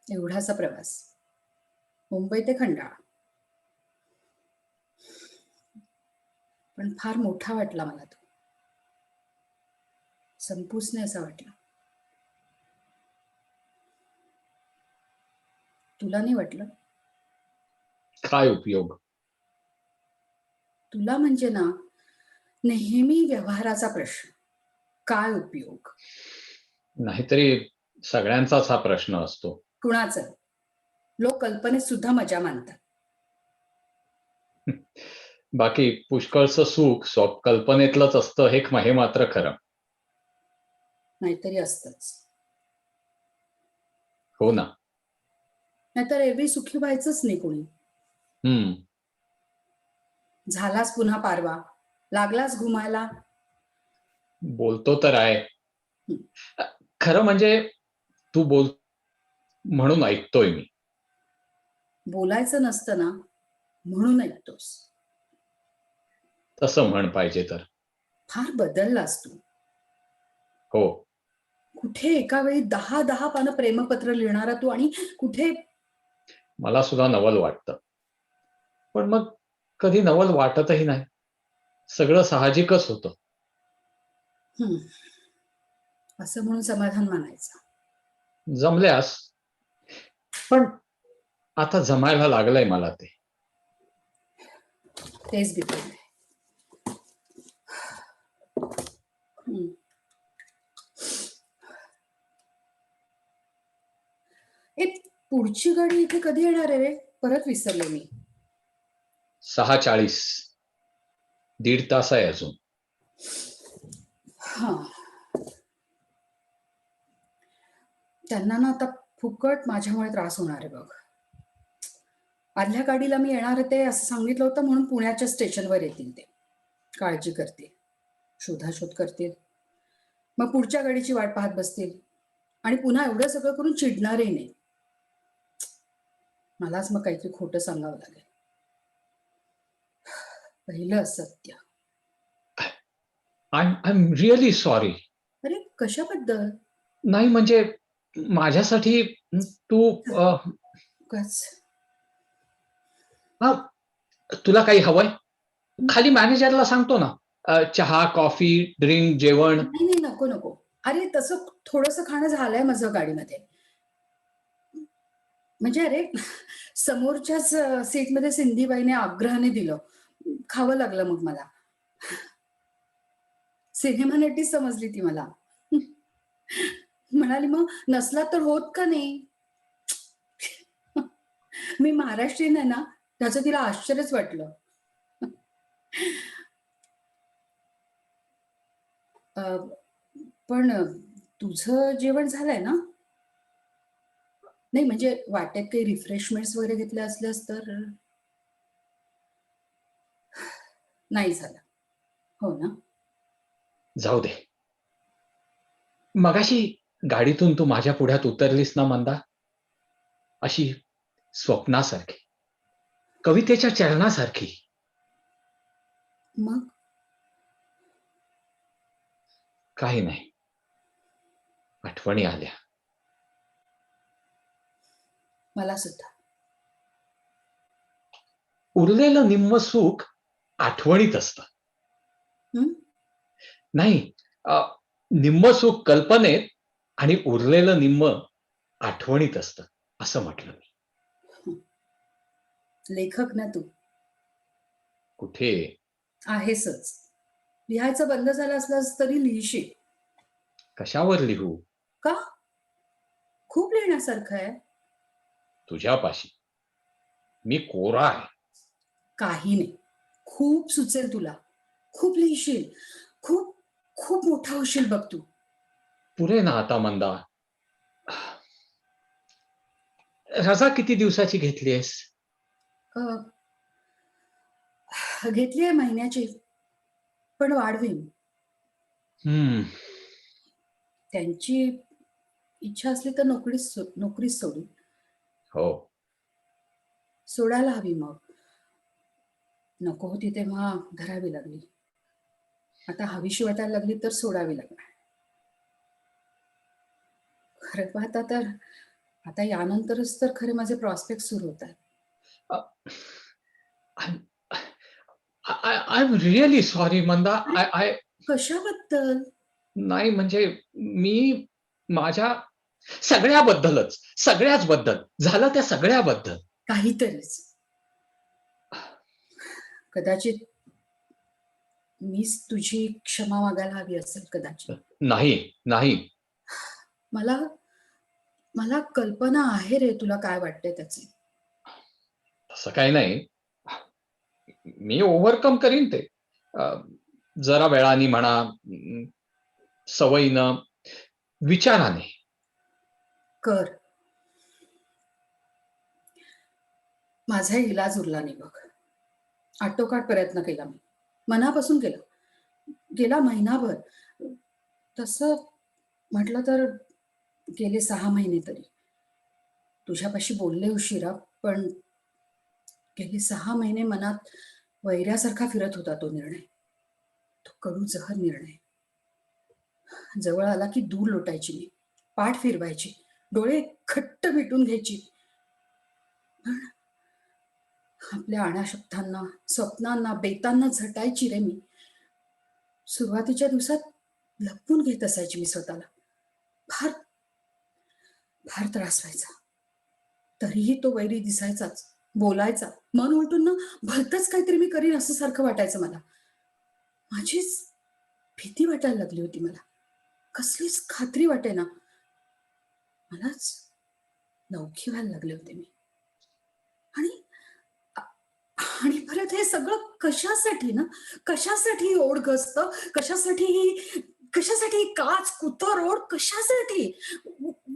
Speaker 4: एवढासा प्रवास. मुंबई ते खंडाळा. पण फार मोठा वाटला मला तो. संपूच नाही असा वाटला. तुला नाही वाटलं?
Speaker 6: काय उपयोग?
Speaker 4: तुला म्हणजे ना नेहमी व्यवहाराचा प्रश्न. काय उपयोग?
Speaker 6: नाहीतरी सगळ्यांचाच हा प्रश्न असतो.
Speaker 4: कुणाचं? लोक कल्पनेत सुद्धा मजा मानतात.
Speaker 6: बाकी पुष्कळचं सुख कल्पनेतलंच असतं हे मात्र खरं.
Speaker 4: नाहीतरी असतंच.
Speaker 6: हो ना.
Speaker 4: नाहीतर एरवी सुखी व्हायचंच नाही कोणी.
Speaker 6: हम्म.
Speaker 4: झालाच पुन्हा पारवा. लागलाच घुमायला.
Speaker 6: बोलतो तर आहे. खरं म्हणजे तू बोल म्हणून ऐकतोय मी.
Speaker 4: बोलायचं नसतं ना म्हणून ऐकतोस.
Speaker 6: तसं म्हण पाहिजे तर.
Speaker 4: फार बदललास तू.
Speaker 6: हो.
Speaker 4: कुठे एका वेळी 10 पानं प्रेमपत्र लिहिणारा तू आणि कुठे.
Speaker 6: मला सुद्धा नवल वाटतं. पण मग कधी नवल वाटतही नाही. सगळं साहजिकच होतं.
Speaker 4: असं म्हणून समाधान मानायचं.
Speaker 6: जमल्यास. पण आता जमायला लागलंय मला ते.
Speaker 4: तेच बिघडलंय. पुढची गाडी इथे कधी येणार आहे रे? परत विसरले मी.
Speaker 6: 6:40. 1.5 तास आहे अजून.
Speaker 4: हा. त्यांना ना आता फुकट माझ्यामुळे त्रास होणार आहे बघ. आदल्या गाडीला मी येणार होते असं सांगितलं होतं म्हणून पुण्याच्या स्टेशनवर येतील ते. काळजी करतील, शोधाशोध करतील, मग पुढच्या गाडीची वाट पाहत बसतील आणि पुन्हा एवढं सगळं करून चिडणारही नाही. मलाच मग काहीतरी खोटं सांगावं लागेल. पहिलं सत्य.
Speaker 6: I am really sorry.
Speaker 4: अरे कशाबद्दल?
Speaker 6: नाही म्हणजे माझ्यासाठी तू
Speaker 4: उगाच.
Speaker 6: हा, तुला काही हवंय? खाली मॅनेजरला सांगतो ना, चहा, कॉफी, ड्रिंक, जेवण.
Speaker 4: नाही नाही, नको नको. अरे तसं थोडंसं खाणं झालंय माझं गाडीमध्ये. म्हणजे अरे समोरच्याच सीटमध्ये सिंधीबाईने आग्रहाने दिलं, खावं लागलं मग मला. सिनेमा नटी समजली ती मला. म्हणाली मग नसला तर होत का नाही. मी महाराष्ट्रीयन आहे ना, त्याचं तिला आश्चर्यच वाटलं. पण तुझं जेवण झालंय ना? नाही म्हणजे वाटेत काही रिफ्रेशमेंट्स वगैरे घेतल्या असल्यास तर. नाही झालं हो ना?
Speaker 6: जाऊ दे. मगाशी गाडीतून तू माझ्या पुढ्यात उतरलीस ना मंदा, अशी स्वप्नासारखी, कवितेच्या चरणासारखी.
Speaker 4: मग
Speaker 6: काही नाही, आठवणी आल्या.
Speaker 4: मला सुद्धा.
Speaker 6: उरलेलं निम्म सुख आठवणीत असतं.
Speaker 4: हं?
Speaker 6: नाही, निम्म सुख कल्पनेत आणि उरलेलं निम्म आठवणीत असतं असं म्हटलं मी.
Speaker 4: लेखक ना तू.
Speaker 6: कुठे?
Speaker 4: आहेसच. लिहायचं बंद झालं असलंस तरी लिहिशील.
Speaker 6: कशावर लिहू?
Speaker 4: का? खूप लिहिण्यासारखं आहे.
Speaker 6: तुझ्यापाशी. मी कोरा आहे.
Speaker 4: काही नाही. खूप सुचेल तुला. खूप लिहिशील. खूप खूप मोठा होशील बघ तू.
Speaker 6: पुरे ना आता मंदा. रजा किती दिवसाची घेतलीयस?
Speaker 4: घेतली आहे महिन्याची, पण वाढवीन. त्यांची इच्छा असली तर नोकरीच सोडू.
Speaker 6: हो.
Speaker 4: सोडायला हवी मग. नको होती तेव्हा धरावी लागली. आता हवीशी वाटायला लागली तर सोडावी लागणार. खरं पाहता तर आता यानंतरच तर खरे माझे प्रॉस्पेक्ट सुरू होत आहेत.
Speaker 6: I am really sorry Manda. I
Speaker 4: कशाबद्दल?
Speaker 6: नाही म्हणजे मी माझ्या सगळ्याच बद्दल झालं, त्या सगळ्याबद्दल.
Speaker 4: काहीतरीच. कदाचित मीच तुझी क्षमा मागायला हवी असेल कदाचित.
Speaker 6: नाही नाही.
Speaker 4: मला मला कल्पना आहे रे तुला काय वाटते त्याचे.
Speaker 6: तसं काही नाही. मी ओव्हरकम करीन ते. जरा वेळाने म्हणा, सवयीनं, विचाराने.
Speaker 4: कर. माझा इलाज उरला नाही बघ. आटोकाट प्रयत्न केला मी. मनापासून केला. गेला महिनाभर. तसं म्हटलं तर गेले 6 महिने तरी. तुझ्यापाशी बोलले उशिरा, पण गेले 6 महिने मनात वैऱ्यासारखा फिरत होता तो निर्णय. तो कडू जहर निर्णय. जवळ आला की दूर लोटायची मी. पाठ फिरवायची. डोळे खट्ट मिटून घ्यायची. पण आपल्या अनाशक्तांना, स्वप्नांना, बेतांना झटायची रे मी. सुरुवातीच्या दिवसात लपवून घेत असायची मी स्वतःला. फार फार त्रास व्हायचा. तरीही तो वैरी दिसायचाच, बोलायचा. मन उलटून ना भलतंच काहीतरी मी करीन असं सारखं वाटायचं मला. माझीच भीती वाटायला लागली होती मला. कसलीच खात्री वाटेना. मलाच नवखी व्हायला लागले होते मी. आणि आणि परत हे सगळं कशासाठी ना? कशासाठी ओढ-गस्त? कशासाठी ही काच, कुतर ओढ कशासाठी?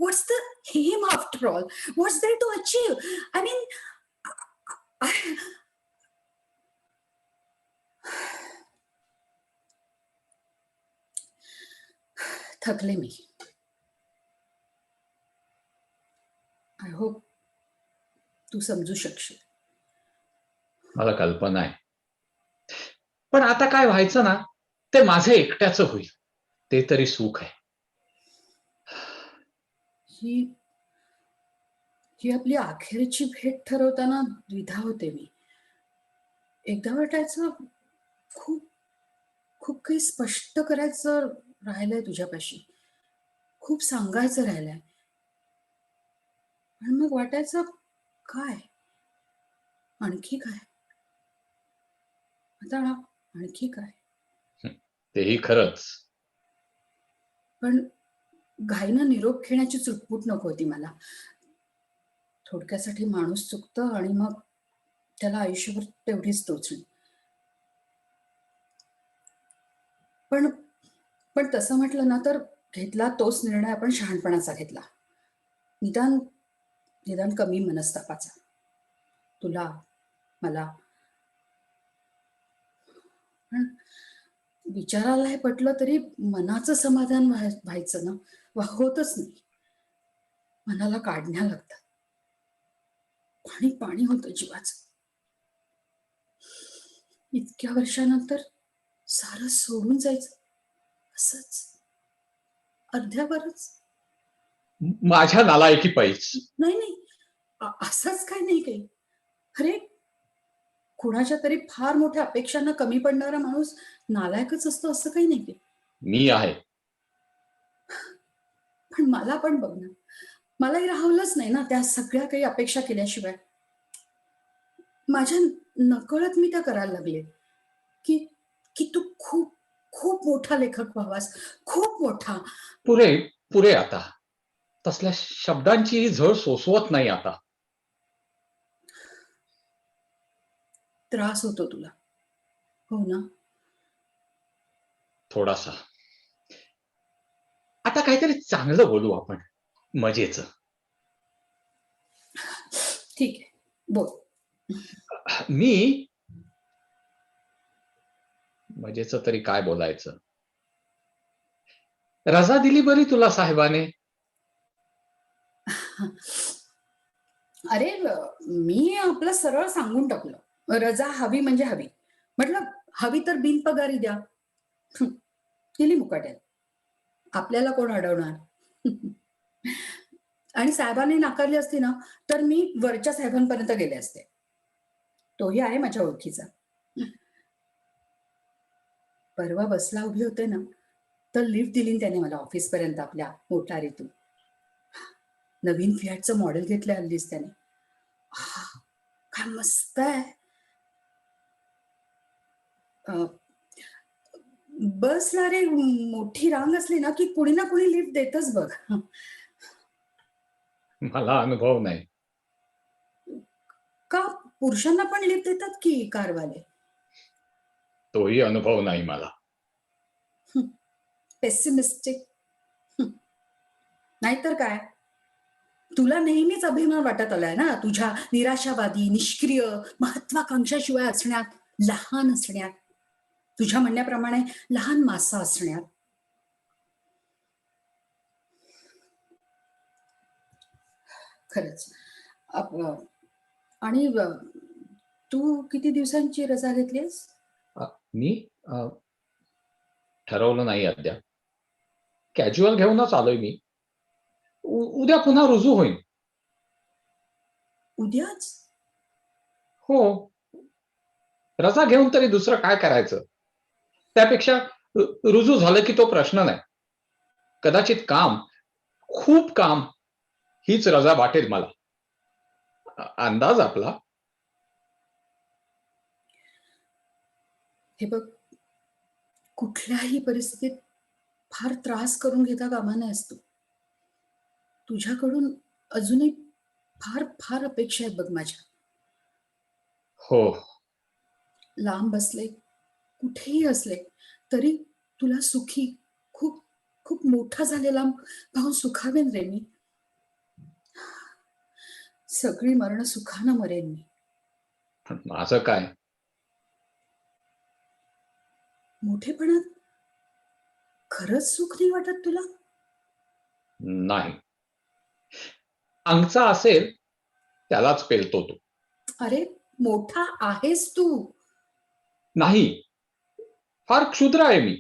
Speaker 4: what's the aim after all? What's there to achieve? I mean, I- थकले मी. आय होप तू समजू शकशील.
Speaker 6: मला कल्पना आहे. पण आता काय व्हायचं ना, ते माझं एकट्याचं होईल. ते तरी सुख आहे.
Speaker 4: ही ही आपली अखेरची भेट ठरवताना द्विधा होते मी. एकदा वाटायचं खूप खूप काही स्पष्ट करायचं राहिलंय तुझ्यापाशी. खूप सांगायचं राहिलंय. पण मग वाटायचं काय? आणखी काय? आता आणखी काय?
Speaker 6: तेही खरंच.
Speaker 4: पण घाईनं निरोप घेण्याची चुटपूट नको होती मला. थोडक्यासाठी माणूस चुकतं आणि मग त्याला आयुष्यभर तेवढीच टोचणी. पण पण तसं म्हटलं ना तर घेतला तोच निर्णय आपण शहाणपणाचा घेतला. निदान निदान कमी मनस्तापाचा. तुला, मला. पण विचाराला हे पटलं तरी मनाचं समाधान व्हायचं ना, होतच नाही. मनाला काढण्या लागतात. पाणी पाणी होतं जीवाचं. इतक्या वर्षानंतर सारं सोडून जायचं असंच अर्ध्यावरच.
Speaker 6: माझ्या नालायकी पैच.
Speaker 4: नाही नाही, असंच काय नाही काही. अरे, कुणाच्या तरी फार मोठ्या अपेक्षांना कमी पडणारा माणूस नालायकच असतो असं काही नाही काही.
Speaker 6: मी आहे.
Speaker 4: पण मला पण बघ ना, मलाही राहवलंच नाही ना त्या सगळ्या काही अपेक्षा केल्याशिवाय. माझ्या नकळत मी त्या करायला लागले की की तू खूप खूप मोठा लेखक व्हावास, खूप मोठा.
Speaker 6: पुरे पुरे आता. तसल्या शब्दांची झळ सोसवत नाही आता.
Speaker 4: त्रास होतो तुला, हो ना?
Speaker 6: थोडासा. आता काहीतरी चांगलं बोलू आपण, मजेचं.
Speaker 4: ठीक आहे, बोल.
Speaker 6: मी मजेचं तरी काय बोलायचं. रजा दिली बरी तुला साहेबाने.
Speaker 4: अरे, मी आपलं सरळ सांगून टाकलं, रजा हवी म्हणजे हवी. म्हटलं हवी तर बिनपगारी द्या. गेली मुकाट्यात. आपल्याला कोण अडवणार? आणि साहेबांनी नाकारली असती ना तर मी वरच्या साहेबांपर्यंत गेले असते. तोही आहे माझ्या ओळखीचा. परवा बसला उभी होते ना तर लिफ्ट दिली त्याने मला ऑफिसपर्यंत आपल्या मोटारीतून. नवीन फियाटचं मॉडेल घेतलं हल्लीच त्याने. काय मस्त आहे. बसला रे मोठी रांग असली ना की कुणी ना कुणी लिफ्ट देतच बघ.
Speaker 6: मला अनुभव नाही.
Speaker 4: का पुरुषांना पण लिफ्ट देतात की कारवाले.
Speaker 6: तोही अनुभव नाही मला.
Speaker 4: पेसिमिस्टिक. नाहीतर काय, तुला नेहमीच अभिमान वाटत आलाय ना तुझ्या निराशावादी, निष्क्रिय, महत्वाकांक्षाशिवाय असण्यात, लहान असण्यात, तुझ्या म्हणण्याप्रमाणे लहान मासा असण्यात. खरंच. आणि तू किती दिवसांची रजा घेतलीस?
Speaker 6: मी ठरवलं नाही अद्याप. कॅज्युअल घेऊनच आलोय मी. उद्या पुन्हा रुजू होईल.
Speaker 4: उद्याच?
Speaker 6: हो. रजा घेऊन तरी दुसरं काय करायचं. त्यापेक्षा रुजू झालं की तो प्रश्न नाही. कदाचित काम, खूप काम, हीच रजा वाटेल मला. अंदाज आपला.
Speaker 4: हे बघ, कुठल्याही परिस्थितीत फार त्रास करून घेता कामा नयेस तू. तुझ्याकडून अजूनही फार फार अपेक्षा आहेत बघ माझ्या.
Speaker 6: हो.
Speaker 4: लांब असले, कुठेही असले तरी तुला सुखी, खूप खूप मोठा झालेला पाहून सुखावेन रे मी. सगळी मरण सुखानं मरेन मी.
Speaker 6: पण माझं काय?
Speaker 4: मोठेपणात खरंच सुख नाही वाटत तुला?
Speaker 6: नाही. अंगचा असेल त्यालाच पेलतो तो.
Speaker 4: अरे मोठा आहेस तू.
Speaker 6: नाही, फार क्षुद्र आहे मी,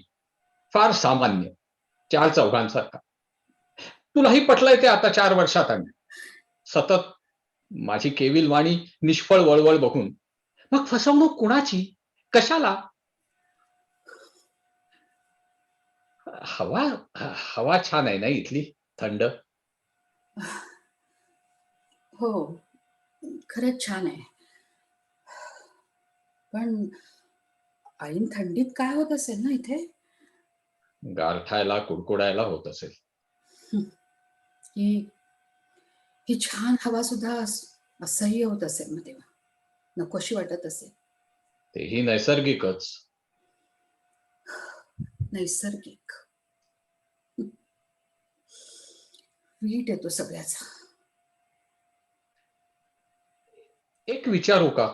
Speaker 6: फार सामान्य, 4 चौघांसारखा. तुलाही पटलंय ते आता 4 वर्षात आम्ही सतत माझी केविलवाणी निष्फळ वळवळ बघून. मग फसवणूक कुणाची? कशाला? हवा हवा छान आहे ना इथली, थंड.
Speaker 4: हो, खरंच छान आहे. पण ऐन थंडीत काय होत असेल ना इथे?
Speaker 6: गारठायला कुडकुडायला होत असेल.
Speaker 4: ही ही छान हवा सुद्धा असह्य होत असेल मग तेव्हा. नकोशी वाटत असेल.
Speaker 6: तेही नैसर्गिकच.
Speaker 4: नैसर्गिक. वीट येतो सगळ्याचा.
Speaker 6: एक विचारू का?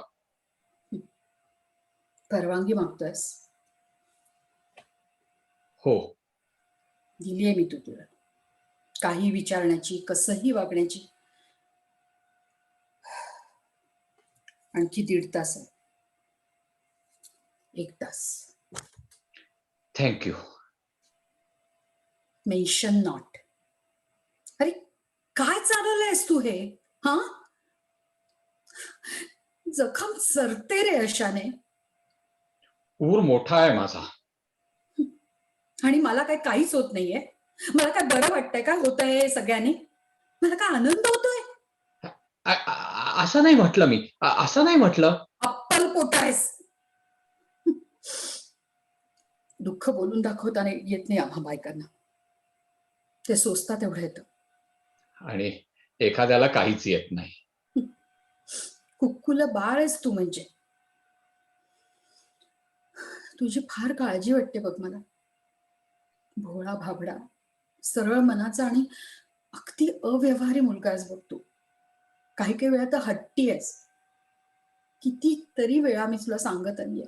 Speaker 4: परवानगी मागतोयस?
Speaker 6: हो.
Speaker 4: दिलीये मी तुला. काही विचारण्याची, कसंही वागण्याची. आणखी 1.5 तास आहे. 1 तास.
Speaker 6: Thank you.
Speaker 4: Mention not. अरे काय चालवलंयस तू हे? हा, जखम सरते रे अशाने.
Speaker 6: ऊर मोठा आहे माझा.
Speaker 4: आणि मला काय काहीच होत नाहीये. मला काय बरं वाटतंय का होतंय सगळ्यांनी? मला काय आनंद होतोय?
Speaker 6: असं नाही म्हटलं मी. असं नाही म्हटलं.
Speaker 4: अप्पल पोट आहेस. दुःख बोलून दाखवता येत नाही आम्हा बायकांना. ते सोसतात एवढं येतं.
Speaker 6: आणि एखाद्याला काहीच येत नाही.
Speaker 4: कुक्कुलं बाळ आहेस तू म्हणजे. तुझी फार काळजी वाटते बघ मला. भोळा भाबडा, सरळ मनाचा आणि अगदी अव्यवहारी मुलगा आहेस बघ तू. काही काही वेळा तर हट्टी आहेस. कितीतरी वेळा मी तुला सांगत आलीये,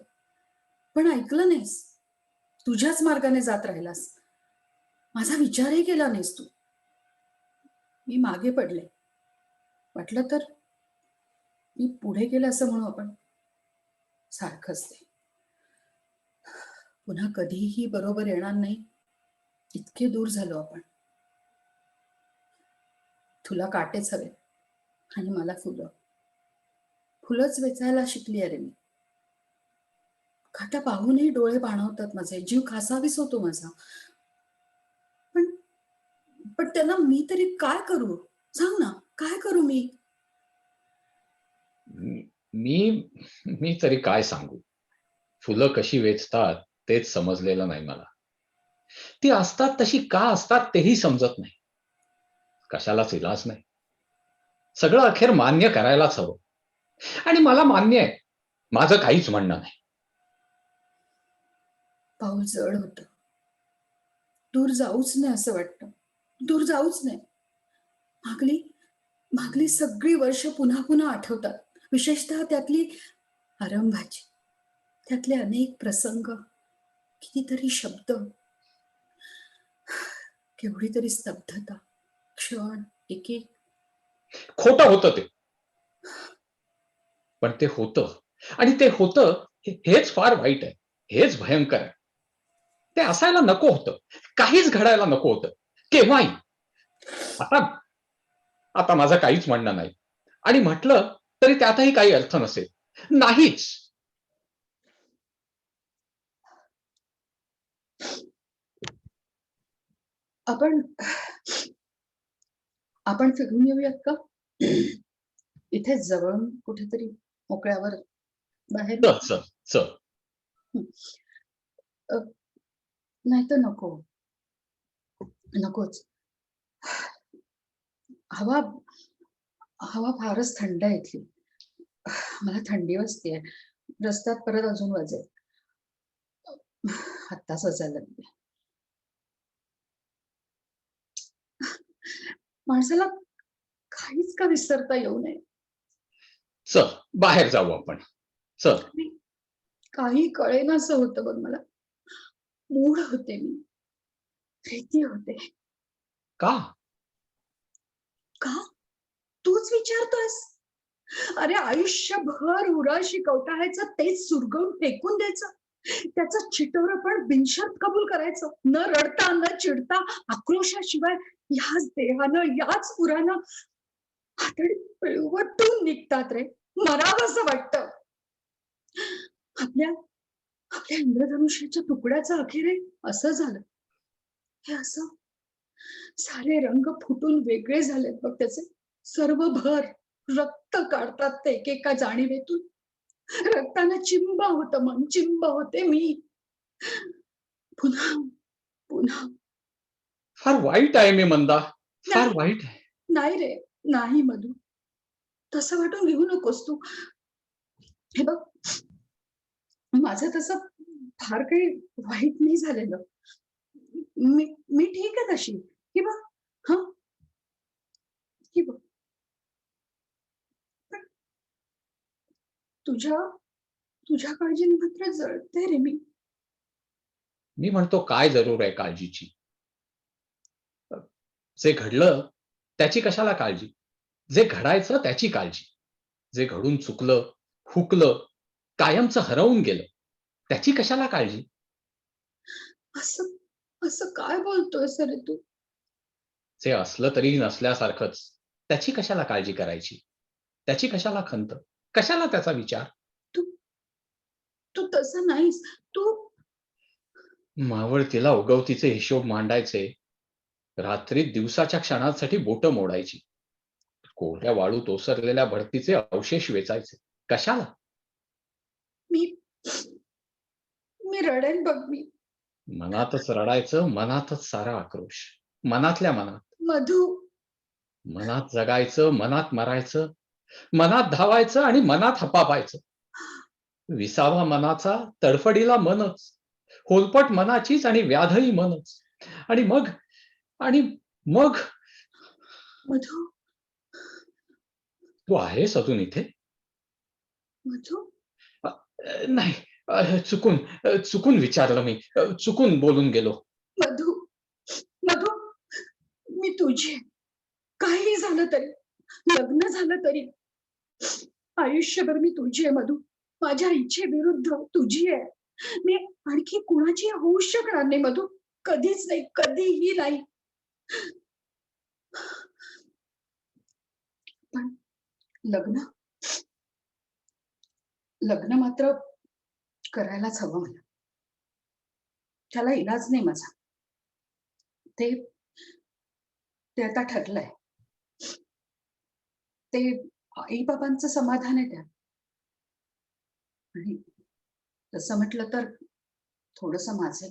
Speaker 4: पण ऐकलं नाहीस. तुझ्याच मार्गाने जात राहिलास. माझा विचारही केला नाहीस तू. मी मागे पडले. वाटलं तर मी पुढे गेले असं म्हणू आपण. सारखंच ते. पुन्हा कधीही बरोबर येणार नाही इतके दूर झालो आपण. तुला काटेच हवे आणि मला फुलं. फुलंच वेचायला शिकली अरे मी. काटा पाहूनही डोळे पाणवतात माझे. जीव कासावीस होतो माझा. पण पण त्यांना मी तरी काय करू? सांग ना, काय करू मी?
Speaker 6: मी मी तरी काय सांगू? फुलं कशी वेचतात तेच समजलेलं नाही मला. ती असतात तशी का असतात तेही समजत नाही. कशालाच इलाज नाही. सगळं अखेर मान्य करायलाच हवं. आणि मला मान्य आहे. माझं काहीच म्हणणं नाही.
Speaker 4: पाऊल जड होतं. दूर जाऊच नाही असं वाटतं. दूर जाऊच नाही. मागली मागली सगळी वर्ष पुन्हा पुन्हा आठवतात. विशेषतः त्यातली आरंभाची. त्यातले अनेक प्रसंग, कितीतरी शब्द, केवढी तरी स्तब्धता, क्षण, एक-एक.
Speaker 6: खोटं होतं ते. पण ते होतं. आणि ते होतं हेच फार वाईट आहे. हेच भयंकर आहे. ते असायला नको होतं. काहीच घडायला नको होतं. केव्हाही. आता आता माझं काहीच म्हणणं नाही. आणि म्हटलं तरी त्यातही काही अर्थ नसेल. नाहीच.
Speaker 4: आपण आपण फिरून येऊयात का? इथेच जवळ कुठेतरी मोकळ्यावर बाहेर.
Speaker 6: चल चल चल.
Speaker 4: अ, नाही तर नको. नकोच. हवा हवा फारच थंड आहे इथली. मला थंडी वाजतेय. रस्त्यात परत अजून वाजेल. आत्ताच वाजायला लागले. माणसाला काहीच का विसरता येऊ नये.
Speaker 6: चल बाहेर जाऊ आपण. चल.
Speaker 4: आणि काही कळेनासं होतं बघ मला. मूढ होते मी, भीती होते.
Speaker 6: का?
Speaker 4: का? तूच विचारतोयस? अरे आयुष्यभर उराशी कवटाळायचं, तेच सुरगळून फेकून द्यायचं, त्याचं चिटोरं पण बिनशर्त कबूल करायचं, न रडता न चिडता, आक्रोशाशिवाय ह्याच देहानं याच उरानं आतडी पिळवटून निघतात रे. मरावंसं वाटतं. आपल्या आपल्या इंद्रधनुष्याच्या तुकड्याचं अखेर हे असं झालं. हे असं सारे रंग फुटून वेगळे झालेत बघ त्याचे. सर्व भर रक्त काढतात ते एकेका जाणीवेतून. रक्तानं चिंब होतं मन, चिंब होते मी. पुन्हा पुन्हा.
Speaker 6: फार वाईट आहे मी मंदा. फार
Speaker 4: नाही
Speaker 6: वाईट आहे.
Speaker 4: नाही रे, नाही मधू. तसं वाटून घेऊ नकोस तू. हे बघ, माझं तसं फार काही वाईट नाही झालेलं. मी मी ठीक आहे तशी. हे बघ, हं, हे बघ. पण तुझ्या तुझ्या काळजीने मात्र जळते रे मी.
Speaker 6: मी म्हणतो काय जरूर आहे काळजीची? जे घडलं त्याची कशाला काळजी? जे घडायचं त्याची काळजी. जे घडून चुकलं, हुकलं, कायमचं हरवून गेलं, त्याची कशाला काळजी?
Speaker 4: असं असं काय बोलतोयस रे तू?
Speaker 6: जे असलं तरी नसल्यासारखंच, त्याची कशाला काळजी करायची? त्याची कशाला खंत? कशाला त्याचा विचार?
Speaker 4: तू तू तसं नाहीस. तू
Speaker 6: मावळतीला उगवतीचे हिशोब मांडायचे, रात्रीत दिवसाच्या क्षणांसाठी बोटं मोडायची, कोरड्या वाळूत ओसरलेल्या भरतीचे अवशेष वेचायचे. कशाला?
Speaker 4: मी मी रडेन बघ मी.
Speaker 6: मनातच रडायचं, मनातच सारा आक्रोश. मनातल्या मनात.
Speaker 4: मधू,
Speaker 6: मनात जगायचं, मनात मरायचं, मनात धावायचं आणि मनात हपापायचं. विसावा मनाचा, तडफडीला मनच, होलपट मनाचीच आणि व्याधही मनच. आणि मग आणि मग
Speaker 4: मधू,
Speaker 6: तू आहेस अजून इथे?
Speaker 4: मधू.
Speaker 6: नाही, चुकून विचारलं मी, चुकून बोलून गेलो.
Speaker 4: मधू, मधू, मी तुझी आहे. काही झालं तरी, लग्न झालं तरी, आयुष्यभर मी तुझी आहे मधू. माझ्या इच्छेविरुद्ध तुझी आहे. मी आणखी कुणाची होऊ शकणार नाही मधू. कधीच नाही, कधीही नाही. पण लग्न लग्न मात्र करायलाच हवं मला. त्याला इलाज नाही माझा. ते ते आता ठरलंय. ते आई बाबांचं समाधान आहे त्यात. आणि तसं म्हटलं तर थोडंसं माझं.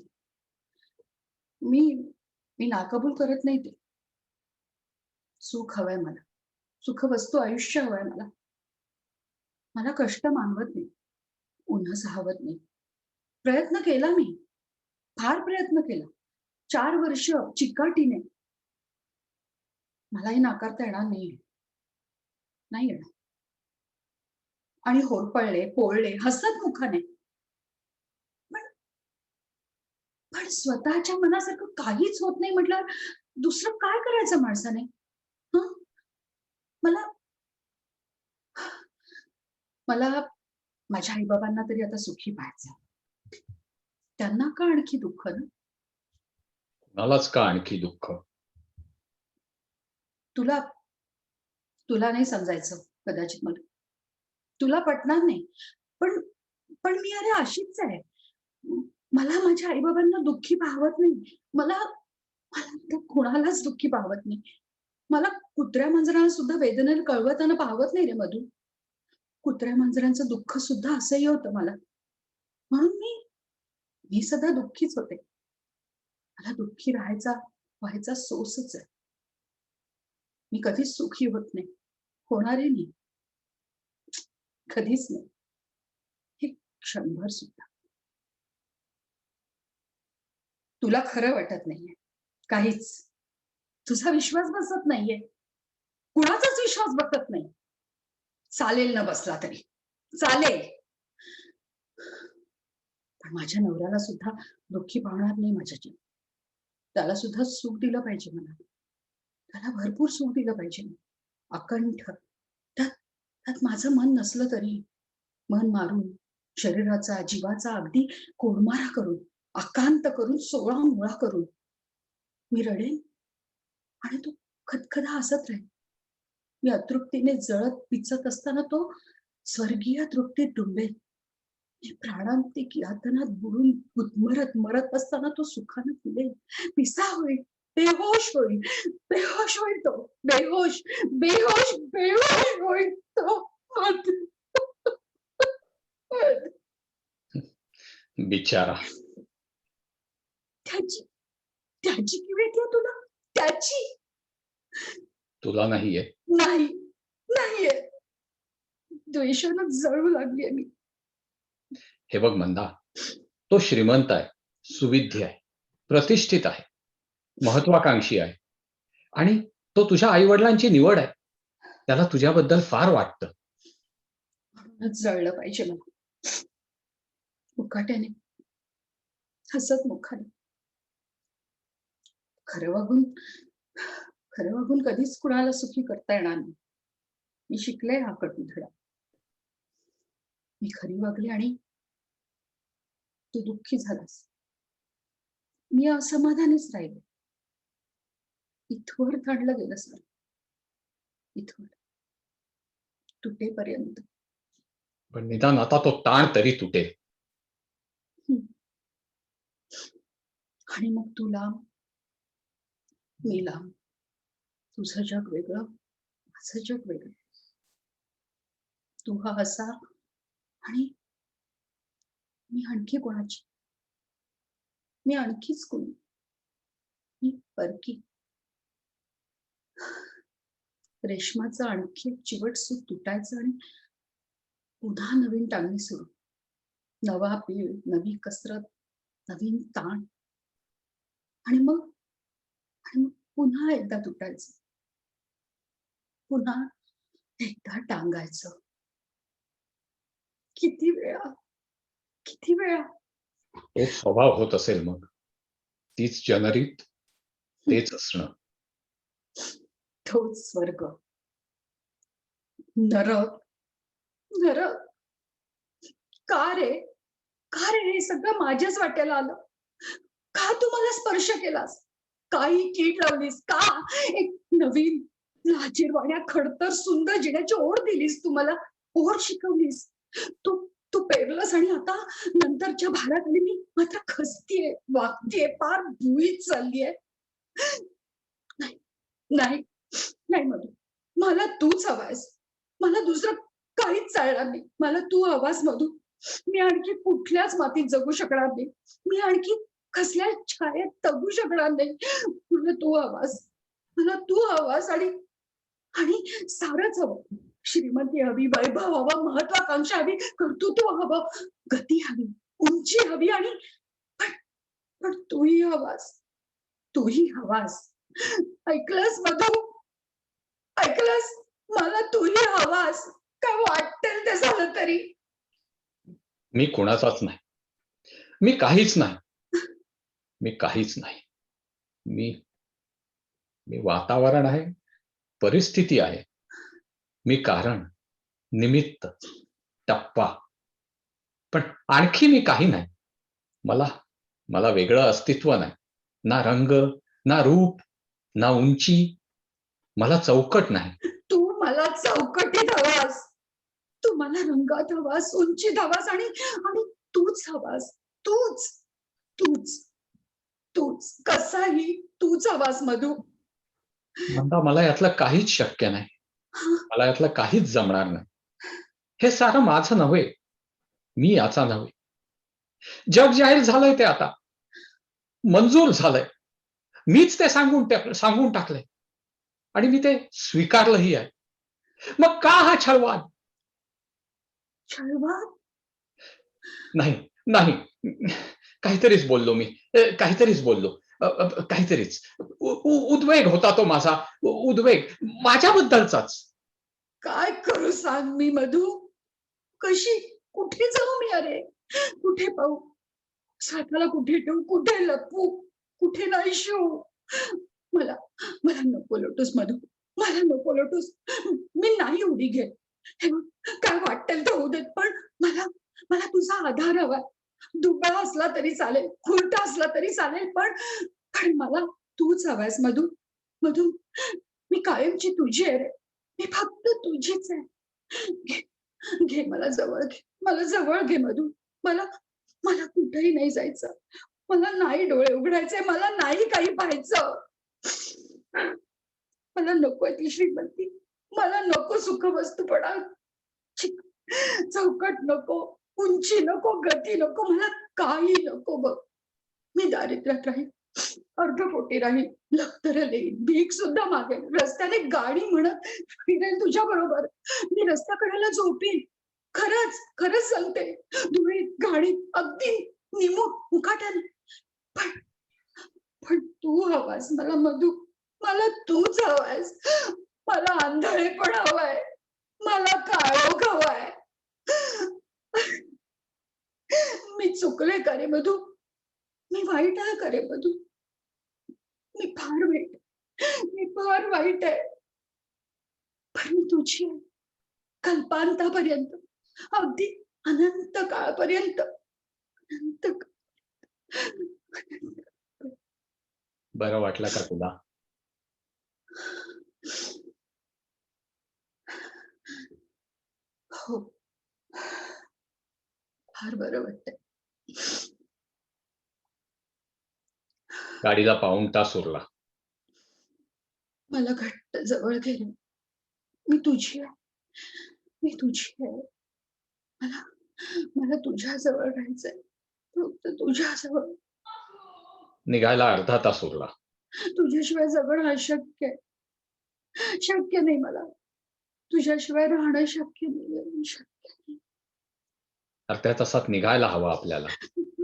Speaker 4: मी मी नाकबूल करत नाही ते. सुख हवंय मला. सुखवस्तू आयुष्य हवंय मला. मला कष्ट मानवत नाही. उन्ह सहावत नाही. प्रयत्न केला मी. फार प्रयत्न केला. 4 वर्ष चिकाटीने. मलाही नाकारता येणार नाहीये. नाही येणार. आणि होरपळले, पोळले, हसत मुखाने. पण पण स्वतःच्या मनासारखं काहीच होत नाही म्हटल्यावर दुसरं काय करायचं माणसाने? हं? मला मला माझ्या आई-बाबांना तरी आता सुखी पाहायचं. त्यांना का आणखी दुःख ना?
Speaker 6: कुणालाच का आणखी दुःख?
Speaker 4: तुला तुला नाही समजायचं कदाचित मला. तुला पटणार नाही. पण पण मी अरे अशीच आहे. मला माझ्या आई-बाबांना दुःखी पाहवत नाही. मला मला तर कुणालाच दुःखी पाहवत नाही. मला कुत्र्या-मांजरांना सुद्धा वेदनेला कळवताना पाहवत नाही रे मधू. कुत्र्या-मांजरांचं दुःख सुद्धा असह्य होतं मला. म्हणून मी मी सदा दुःखीच होते. मला दुःखी व्हायचा सोसच आहे. मी कधीच सुखी होत नाही. होणारही नाही. कधीच नाही. हे क्षणभर सुद्धा. तुला खरं वाटत नाहीये. काहीच. तुझा विश्वास बसत नाहीये. कुणाचाच विश्वास बसत नाही. चालेल न बसला तरी चालेल, पण माझ्या नवऱ्याला सुद्धा दुःखी पावणार नाही माझ्या जीव. त्याला सुद्धा सुख दिलं पाहिजे मला. त्याला भरपूर सुख दिलं पाहिजे. अकंठ. त्यात त्यात माझं मन नसलं तरी मन मारून शरीराचा जीवाचा अगदी कोडमारा करून अकांत करून सोळा मुळा करून मी रडेन आणि तो खदखदा हसत राहील. मी अतृप्तीने जळत पिचत असताना तो स्वर्गीय तृप्तीत डुंबेल. मी प्राणांतिक यातनात बुडून गुदमरत मरत असताना तो सुखानं फुलेल. पिसा होईल, बेहोश होईल, बेहोश होईल तो. बेहोश, बेहोश, बेहोश होईल तो.
Speaker 6: बिचारा.
Speaker 4: त्याची त्याची किंवा येते तुला त्याची
Speaker 6: तुला नाहीये.
Speaker 4: नाही नाहीये. द्वेषानं जळू लागलीये मी.
Speaker 6: हे बघ मंदा, तो श्रीमंत आहे, सुविद्य आहे, प्रतिष्ठित आहे, महत्वाकांक्षी आहे आणि तो तुझ्या आई वडिलांची निवड आहे. त्याला तुझ्याबद्दल फार वाटतं.
Speaker 4: म्हणूनच जळलं पाहिजे मला. मुकाट्याने हसत मुखाने. खरं वागून कधीच कुणाला सुखी करता येणार नाही. मी शिकले हा कटू धडा. मी खरी वागले आणि तू दुःखी झालास. मी असमाधानीच राहिले. इथवर ताणलं गेलं सर. इथवर तुटेपर्यंत.
Speaker 6: पण निदान आता तो ताण तरी तुटेल.
Speaker 4: आणि मग तू लांब, मी लांब. तुझं जग वेगळं, माझं जग वेगळं. तू हा असा आणि मी आणखी कोणाची. मी आणखीच कोणी. मी परकी. रेशमाचं आणखी एक चिवट सूत तुटायचं आणि पुन्हा नवीन टांगणी सुरू. नवा पीळ, नवी कसरत, नवीन ताण आणि मग पुन्हा एकदा तुटायचं. पुन्हा एकदा टांगायचं. किती वेळा, किती वेळा.
Speaker 6: तो स्वभाव होत असेल मग. तीच जनरीत, तेच असणं.
Speaker 4: तोच स्वर्ग, नरक, नरक. का रे हे सगळं माझ्याच वाट्याला आलं. का तू मला स्पर्श केलास. काही कीड लावलीस का. एक नवीन लाजीरवाण्या खडतर सुंदर जिण्याची ओढ दिलीस तू मला. ओढ शिकवलीस तू. तू पेरलंस आणि आता नंतरच्या भाराखाली मी मात्र खसतीये, वागतीये, पार भुईत चाललीये. नाही नाही नाही मधू, मला तूच हवायस. मला दुसरं काहीच चालणार नाही. मला तू हवास मधू. मी आणखी कुठल्याच मातीत जगू शकणार नाही. मी आणखी कसल्या छायेत तगू शकणार नाही. मला तू हवास. मला तू हवास आणि आणि सारंच हवं. श्रीमंती हवी, वैभव हवं, महत्वाकांक्षा हवी, कर्तृत्व हवं, गती हवी, उंची हवी आणि पण तूही हवास. तूही हवास. ऐकलंस मधू, ऐकलंस. मला तूही हवास. काय वाटेल ते झालं तरी.
Speaker 6: मी कोणाचाच नाही. मी काहीच नाही. मी काहीच नाही. मी वातावरण आहे, परिस्थिती आहे. मी कारण, निमित्त, टप्पा. पण आणखी मी काही नाही. मला वेगळं अस्तित्व नाही. ना रंग, ना रूप, ना उंची. मला चौकट नाही.
Speaker 4: तू मला चौकटीत हवास. तू मला रंगात हवास, उंचीत हवास आणि तूच हवास. तूच तूच तूच कसाही तूच हवास मधू.
Speaker 6: म्हणता मला यातलं काहीच शक्य नाही. मला यातलं काहीच जमणार नाही. हे सारं माझं नव्हे. मी याचा नव्हे. जग जाहीर झालंय ते आता. मंजूर झालंय. मीच ते सांगून टाकलंय आणि मी ते स्वीकारलंही आहे. मग का हा छळवाद.
Speaker 4: छळवाद.
Speaker 6: नाही नाही, काहीतरीच बोललो मी. काहीतरीच बोललो. काहीतरीच उद्वेग होता तो माझा, उद्वेग माझ्याबद्दलचाच.
Speaker 4: काय करू सांग मी मधू? कशी कुठे जाऊ मी? अरे कुठे पाहू? स्वतःला कुठे ठेवू? कुठे लपवू? कुठे नाही शिवू? मला मला नको लोटूस मधू, मला नको लोटूस. मी नाही उडी घेत. हे बघ, काय वाटेल ते होऊ देत, पण मला मला तुझा आधार हवाय. दुबळा असला तरी चालेल, खुरटा असला तरी चालेल, पण पण मला तूच हवायस मधू. मधू, मी कायमची तुझी आहे रे. मी फक्त तुझीच आहे. घे घे मला जवळ घे, मला जवळ घे मधू. मला मला कुठेही नाही जायचं. मला नाही डोळे उघडायचे, मला नाही काही पाहायचं. मला नकोय ती श्रीमंती, मला नको सुखवस्तूपणा. छिक, चौकट नको, उंची नको, गती नको, मला काही नको बघ. मी दारिद्र्यात राहीन, अर्धपोटी राहीन, लखतरं देईन, भीक सुद्धा मागेन, रस्त्याने गाडी म्हणत फिरेन तुझ्या बरोबर. मी रस्त्याकडेला झोपीन. खरंच खरंच सांगते, धुळीत गाडीत अगदी निमूट मुकाट्याने. पण पण तू हवास मला मधू, मला तूच हवायस. मला आंधळेपण हवंय, मला काळोख हवाय. मी चुकले का रे मधू? मी वाईट आहे का रे मधू? मी फार वाईट, मी फार वाईट आहे. पण मी तुझी आहे, कल्पांतापर्यंत, अगदी अनंत काळपर्यंत. अनंत
Speaker 6: बरं वाटलं का तुला?
Speaker 4: हो, फार बरं वाटतंय.
Speaker 6: गाडीला पाऊण तास उरला.
Speaker 4: मला घट्ट जवळ घे रे. मी तुझी आहे, मी तुझी आहे. मला मला तुझ्या जवळ राहायचंय, फक्त तुझ्या जवळ.
Speaker 6: निघायला अर्धा तास उरला.
Speaker 4: तुझ्याशिवाय जगणं अशक्य आहे. शक्य नाही मला. तुझ्याशिवाय राहणं शक्य नाही, शक्य नाही.
Speaker 6: अर्ध्या तासात निघायला हवं आपल्याला.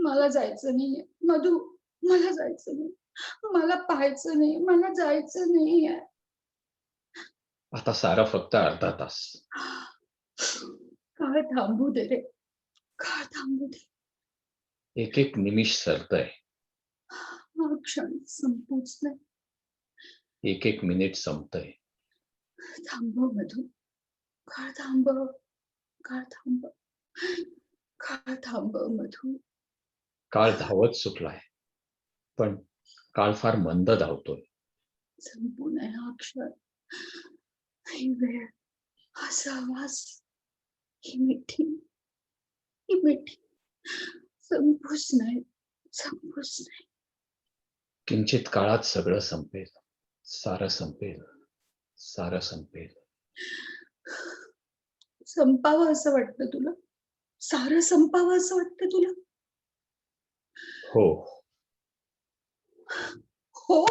Speaker 4: मला जायचं नाहीये मधू, मला जायचं नाही. मला पाहायचं नाही, मला जायचं नाहीये.
Speaker 6: आता सारं फक्त अर्धा तास.
Speaker 4: काळ थांबू दे रे, काळ थांबू दे.
Speaker 6: एक एक निमिष सरतय,
Speaker 4: हा क्षण संपूच नाही.
Speaker 6: एक एक मिनिट संपतय.
Speaker 4: थांबव मधू, काळ थांबव, काळ थांबव, काळ थांबव मधू.
Speaker 6: काळ धावत सुटलाय, पण काळ फार मंद धावतोय.
Speaker 4: संपू नये हा क्षण, ही वेळ, हा सहवास, ही मिठी, ही मिठी संपूच नाही, संपूच नाही.
Speaker 6: किंचित काळात सगळं संपेल, सारं संपेल, सारं संपेल.
Speaker 4: संपावं असं वाटतं तुला? सारं संपावं असं वाटतं तुला?
Speaker 6: हो,
Speaker 4: हो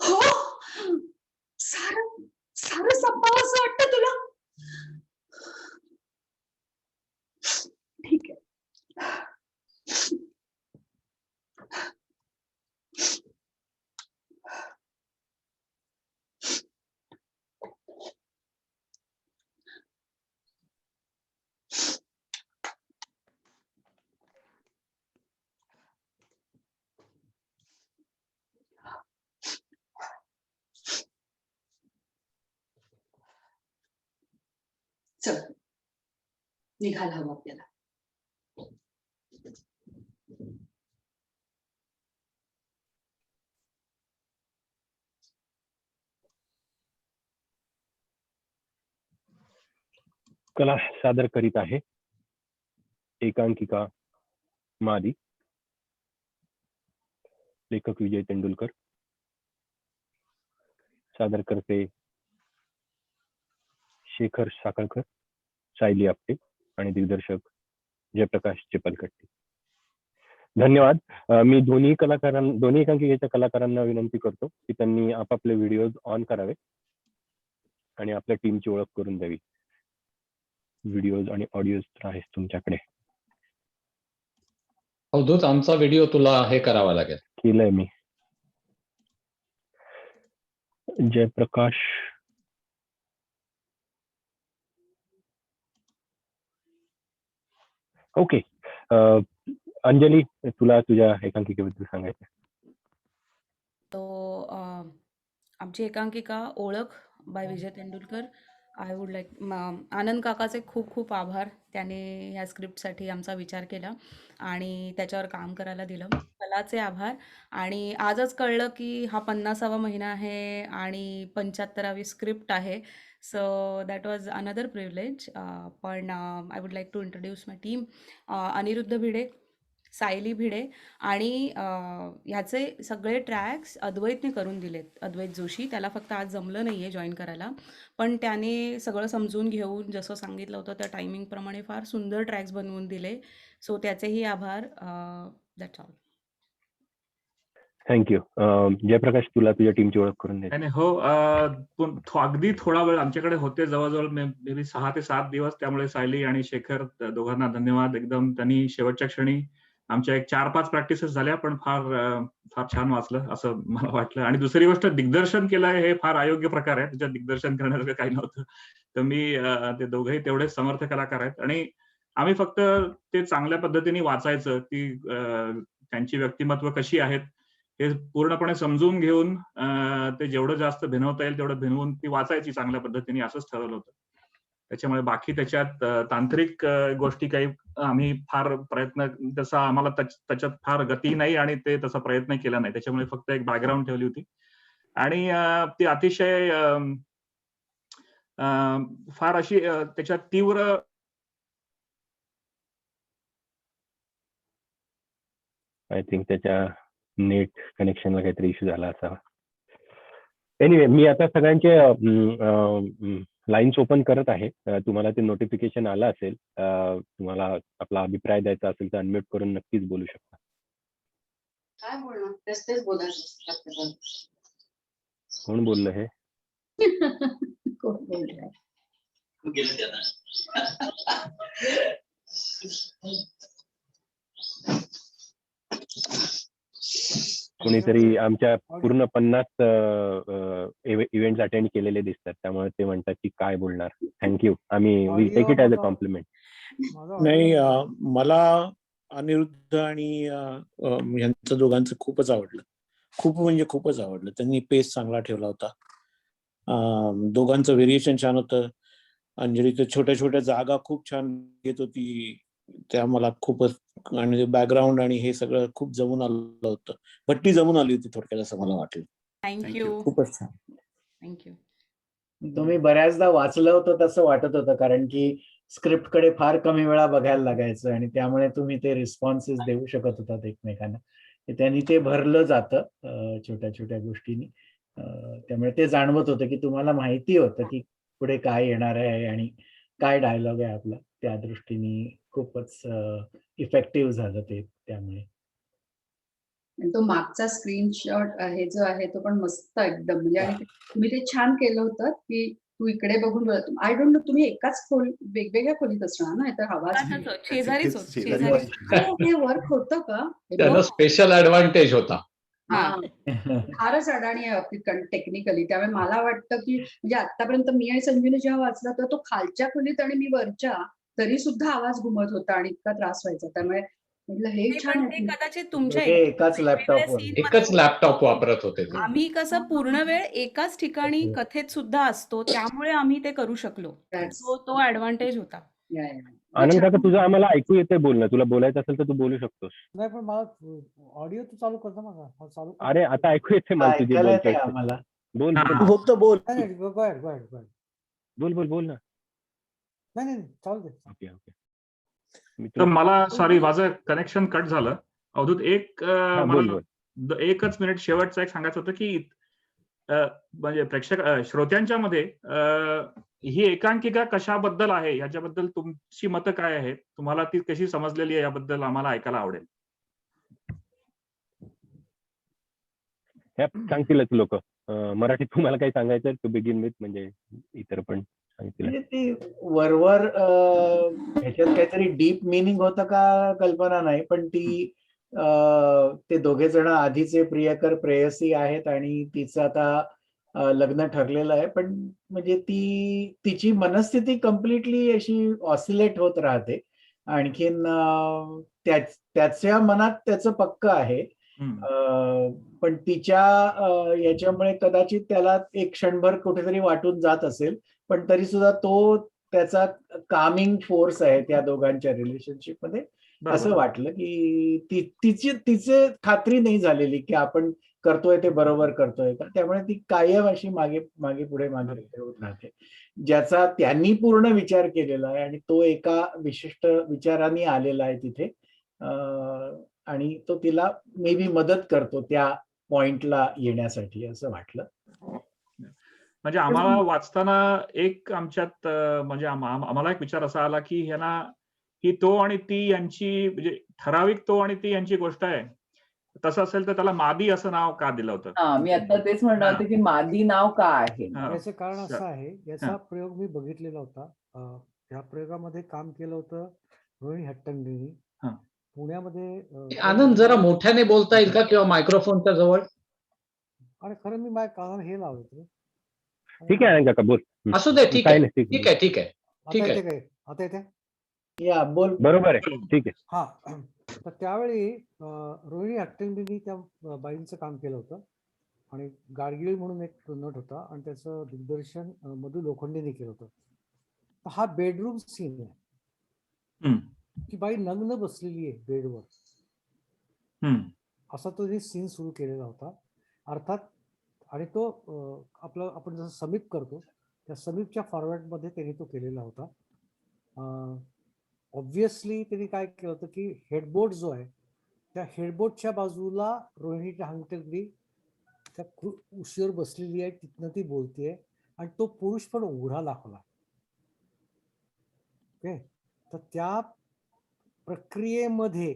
Speaker 4: हो, सारं सारं संपावं असं वाटतं तुला? ठीक आहे. चल, निघायला हवं आपल्याला.
Speaker 3: कला सादर करीत आहे एकांकिका मादी, लेखक विजय तेंडुलकर, सादर करते शेखर साखळकर, सायली आपटे आणि दिग्दर्शक जयप्रकाश चिपलकट्टी. धन्यवाद. मी दोन्ही एकांकिकेच्या कलाकारांना विनंती करतो की त्यांनी आपापले व्हिडिओ ऑन करावे आणि आपल्या टीमची ओळख करून द्यावी. व्हिडिओज आणि ऑडिओज तर आहेच तुमच्याकडे.
Speaker 6: अवधूत, आमचा व्हिडिओ तुला हे करावा लागेल.
Speaker 3: केलंय मी. जयप्रकाश. ओके. अंजली, तुला तुझ्या एकांकिकेबद्दल सांगायचं.
Speaker 2: तो आमची एकांकिका ओळख by Vijay Tendulkar. I would like Anand काकाचे खूप खूप आभार. त्याने ह्या स्क्रिप्टसाठी आमचा विचार केला आणि त्याच्यावर काम करायला दिलं. कलाचे आभार. आणि आजच कळलं की हा 50वा महिना आहे आणि 75वी स्क्रिप्ट आहे. So that was another privilege. पण I would like to introduce my team. Aniruddha Bhide, Sayali Bhide आणि ह्याचे सगळे ट्रॅक्स अद्वैतने करून दिलेत. अद्वैत जोशी, त्याला फक्त आज जमलं नाही आहे जॉईन करायला, पण त्याने सगळं समजून घेऊन जसं सांगितलं होतं त्या टायमिंगप्रमाणे फार सुंदर ट्रॅक्स बनवून दिले. सो त्याचेही आभार. That's all.
Speaker 3: थँक्यू. जयप्रकाश, तुला तुझ्या टीमची ओळख करून दे.
Speaker 5: आणि हो, अगदी थोडा वेळ आमच्याकडे होते, जवळजवळ मे बी 6 ते 7 दिवस. त्यामुळे सायली आणि शेखर दोघांना धन्यवाद. एकदम त्यांनी शेवटच्या क्षणी आमच्या एक 4-5 प्रॅक्टिसेस झाल्या, पण फार छान वाचलं असं मला वाटलं. आणि दुसरी गोष्ट, दिग्दर्शन केलंय हे फार अयोग्य प्रकार आहे. त्याच्यात दिग्दर्शन करण्यासारखं काही नव्हतं. तर मी ते दोघंही तेवढेच समर्थ कलाकार आहेत आणि आम्ही फक्त ते चांगल्या पद्धतीने वाचायचं, ती त्यांची व्यक्तिमत्व कशी आहेत हे पूर्णपणे समजून घेऊन ते जेवढं जास्त भिनवता येईल तेवढं भिनवून ती वाचायची चांगल्या पद्धतीने, असंच ठरवलं होतं. त्याच्यामुळे बाकी त्याच्यात तांत्रिक गोष्टी काही आम्ही फार प्रयत्न, तसा आम्हाला त्याच्यात फार गती नाही आणि ते तसा प्रयत्न केला नाही. त्याच्यामुळे फक्त एक बॅकग्राऊंड ठेवली होती आणि ती अतिशय फार अशी त्याच्यात तीव्र
Speaker 3: आय थिंक त्याच्या नेट कनेक्शनला काहीतरी इश्यू झाला असावा. एनिवे, मी आता सगळ्यांचे लाईन्स ओपन करत आहे. तुम्हाला ते नोटिफिकेशन आलं असेल. तुम्हाला आपला अभिप्राय द्यायचा असेल तर अनम्यूट करून नक्कीच बोलू शकता.
Speaker 7: काय बोलणार? तेच बोलायचं.
Speaker 3: कोण बोललं हे?
Speaker 4: कोण बोललाय?
Speaker 3: कोणीतरी आमच्या पूर्ण 50 इव्हेंट्स अटेंड केलेले दिसतात, त्यामुळे ते म्हणतात की काय बोलणार. थँक्यू. आम्ही will take it as a compliment.
Speaker 8: नाही, मला अनिरुद्ध आणि यांचं दोघांचं खूपच आवडलं. खूप म्हणजे खूपच आवडलं. त्यांनी पेस चांगला ठेवला होता. दोघांचं व्हेरिएशन छान होतं. अंजली तर छोट्या छोट्या जागा खूप छान घेत होती, त्या मला खूपच, आणि बॅकग्राऊंड आणि हे सगळं खूप जमून आलं होतं. भट्टी जमून आली होती थोडक्यात, असं मला वाटलं.
Speaker 2: थँक्यू.
Speaker 8: खूपच छान.
Speaker 2: थँक्यू.
Speaker 9: तुम्ही बऱ्याचदा वाचलं होतं तसं वाटत होतं, कारण की स्क्रिप्टकडे फार कमी वेळा बघायला लागायचं आणि त्यामुळे तुम्ही ते रिस्पॉन्सेस देऊ शकत होतात एकमेकांना. त्यांनी ते भरलं जातं छोट्या छोट्या गोष्टींनी. त्यामुळे ते जाणवत होतं की तुम्हाला माहिती होतं की पुढे काय येणार आहे आणि काय डायलॉग आहे आपला. त्या दृष्टीने खूपच इफेक्टिव्ह झालं ते त्यामुळे.
Speaker 4: आणि तो मागचा स्क्रीनशॉट आहे जो आहे तो पण मस्त एकदम, म्हणजे आणि तुम्ही ते छान केलं होतं की तू इकडे बघून बोलत. आय डोंट नो, तुम्ही एकाच वेगवेगळ्या खोलीत असणार ना, तर आवाज
Speaker 2: शेजारीच होत.
Speaker 1: शेजारी
Speaker 2: शेजारीच.
Speaker 4: हे वर्क होतं का?
Speaker 6: त्यांना स्पेशल ऍडव्हान्टेज होता.
Speaker 2: हा.
Speaker 4: फारच अडाणी आहे बाबतीत टेक्निकली. त्यामुळे मला वाटतं की म्हणजे आतापर्यंत मी आणि संजूने जेव्हा वाचला तर तो खालच्या खोलीत आणि मी वरच्या, तरी सुद्धा आवाज घुमत होता आणि इतका त्रास व्हायचा. त्यामुळे म्हटलं हे
Speaker 2: नाही,
Speaker 4: छान
Speaker 2: पण
Speaker 4: आहे
Speaker 2: ते
Speaker 4: की
Speaker 2: कदाचित तुमच्या
Speaker 9: हे एकाच लॅपटॉपवर.
Speaker 6: एकच लॅपटॉप वापरत होते ते.
Speaker 2: आम्ही कसं पूर्ण वेळ एकाच ठिकाणी कथेत सुद्धा असतो, त्यामुळे आम्ही ते करू शकलो. तो ऍडव्हान्टेज होता.
Speaker 3: आनंद काका, तुझं आम्हाला ऐकू येतंय बोलणं. तुला बोलायचं असेल तर तू बोलू शकतोस.
Speaker 10: नाही, पण मला ऑडिओ तू चालू करतो माझा चालू कर.
Speaker 3: अरे आता ऐकू येते मला तुझे
Speaker 9: ऐकायला येतंय
Speaker 3: बोलतोय.
Speaker 9: आम्हाला.
Speaker 3: बोल
Speaker 5: हा.
Speaker 3: बोल
Speaker 9: फक्त बोल.
Speaker 10: नाही नाही, go ahead, go ahead, go ahead.
Speaker 3: बोल बोल बोल ना.
Speaker 10: नाही नाही, चालू दे.
Speaker 3: Okay okay. मी
Speaker 5: तर
Speaker 3: तुला
Speaker 5: मला सॉरी, माझं कनेक्शन कट झालं. अवधूत, एक
Speaker 3: हा, बोल
Speaker 5: मला
Speaker 3: बोल.
Speaker 5: एकच मिनिट शेवटचं एक सांगायचं होतं की म्हणजे प्रेक्षक श्रोत्यांच्या मध्ये ही एकांकिका कशाबद्दल आहे याच्याबद्दल तुमची मतं काय आहेत, तुम्हाला ती कशी समजलेली आहे याबद्दल आम्हाला ऐकायला आवडेल.
Speaker 3: ह्या सांगतीलच लोक. मराठीत तुम्हाला काही सांगायचं टू बिगिन विथ, म्हणजे इतर पण सांगतील.
Speaker 9: म्हणजे ती वरवर ह्याच्यात काहीतरी डीप मिनिंग होतं का कल्पना नाही, पण ती ते दोघे जण आधीचे प्रियकर प्रेयसी आहेत आणि तिचं आता लग्न ठरलेलं आहे, पण म्हणजे तिची मनस्थिती कम्प्लिटली अशी ऑसिलेट होत राहते. आणखीन त्याच्या मनात त्याचं पक्क आहे, पण तिच्या याच्यामुळे कदाचित त्याला एक क्षणभर कुठेतरी वाटून जात असेल, पण तरी सुद्धा तो त्याचा कामिंग फोर्स आहे त्या दोघांच्या रिलेशनशिप मध्ये. असं वाटलं की तिचे खात्री नाही झालेली की आपण करतोय ते बरोबर करतोय का, त्यामुळे ती कायम अशी मागे मागे पुढे होत राहते, ज्याचा त्यांनी पूर्ण विचार केलेला आहे आणि तो एका विशिष्ट विचाराने आलेला आहे तिथे, आणि तो तिला मे बी मदत करतो त्या पॉइंटला येण्यासाठी असं वाटलं.
Speaker 5: म्हणजे आम्हाला वाचताना एक आमच्यात म्हणजे आम्हाला एक विचार असा आला की ह्यांना ही तो आणि ती यांची म्हणजे ठराविक तो आणि ती यांची गोष्ट आहे. तसं असेल तर त्याला मादी असं नाव का दिलं होतं?
Speaker 11: मी आता तेच म्हणणार होते की मादी नाव का आहे?
Speaker 10: याचं कारण असं आहे, याचा प्रयोग मी बघितलेला होता. ह्या प्रयोगामध्ये काम केलं होतं रोहिणी हट्टंगडींनी पुण्यामध्ये.
Speaker 6: आनंद जरा मोठ्याने बोलता येईल का किंवा मायक्रोफोनच्या जवळ?
Speaker 10: अरे खरं मी माझ्या कानाला हे लावलं होतं.
Speaker 3: ठीक आहे काका, बोल.
Speaker 6: असू दे, ठीक आहे ठीक आहे ठीक आहे ठीक आहे.
Speaker 10: आता येते
Speaker 9: या बोल.
Speaker 3: बरोबर आहे, ठीक आहे.
Speaker 10: हा, तर त्यावेळी रोहिणी हट्टंगडींनी त्या बाईंचं काम केलं होतं आणि गाडगिळ म्हणून एक नट होता आणि त्याचं दिग्दर्शन मधु लोखंडेने केलं होतं. तर हा बेडरूम सीन आहे की बाई नग्न बसलेली आहे बेडवर, असा तो सीन सुरू केलेला होता अर्थात. आणि तो आपलं आपण जसं समीप करतो त्या समीपच्या फॉर्मॅटमध्ये त्यांनी तो केलेला होता. ऑब्व्हियसली त्यांनी काय केलं होतं की हेडबोर्ड जो आहे त्या हेडबोर्डच्या बाजूला रोहिणी हट्टंगडी त्या उशीवर बसलेली आहे, तिथनं ती बोलतेय आणि तो पुरुष पण उघडा दाखवला. ओके, तर त्या प्रक्रियेमध्ये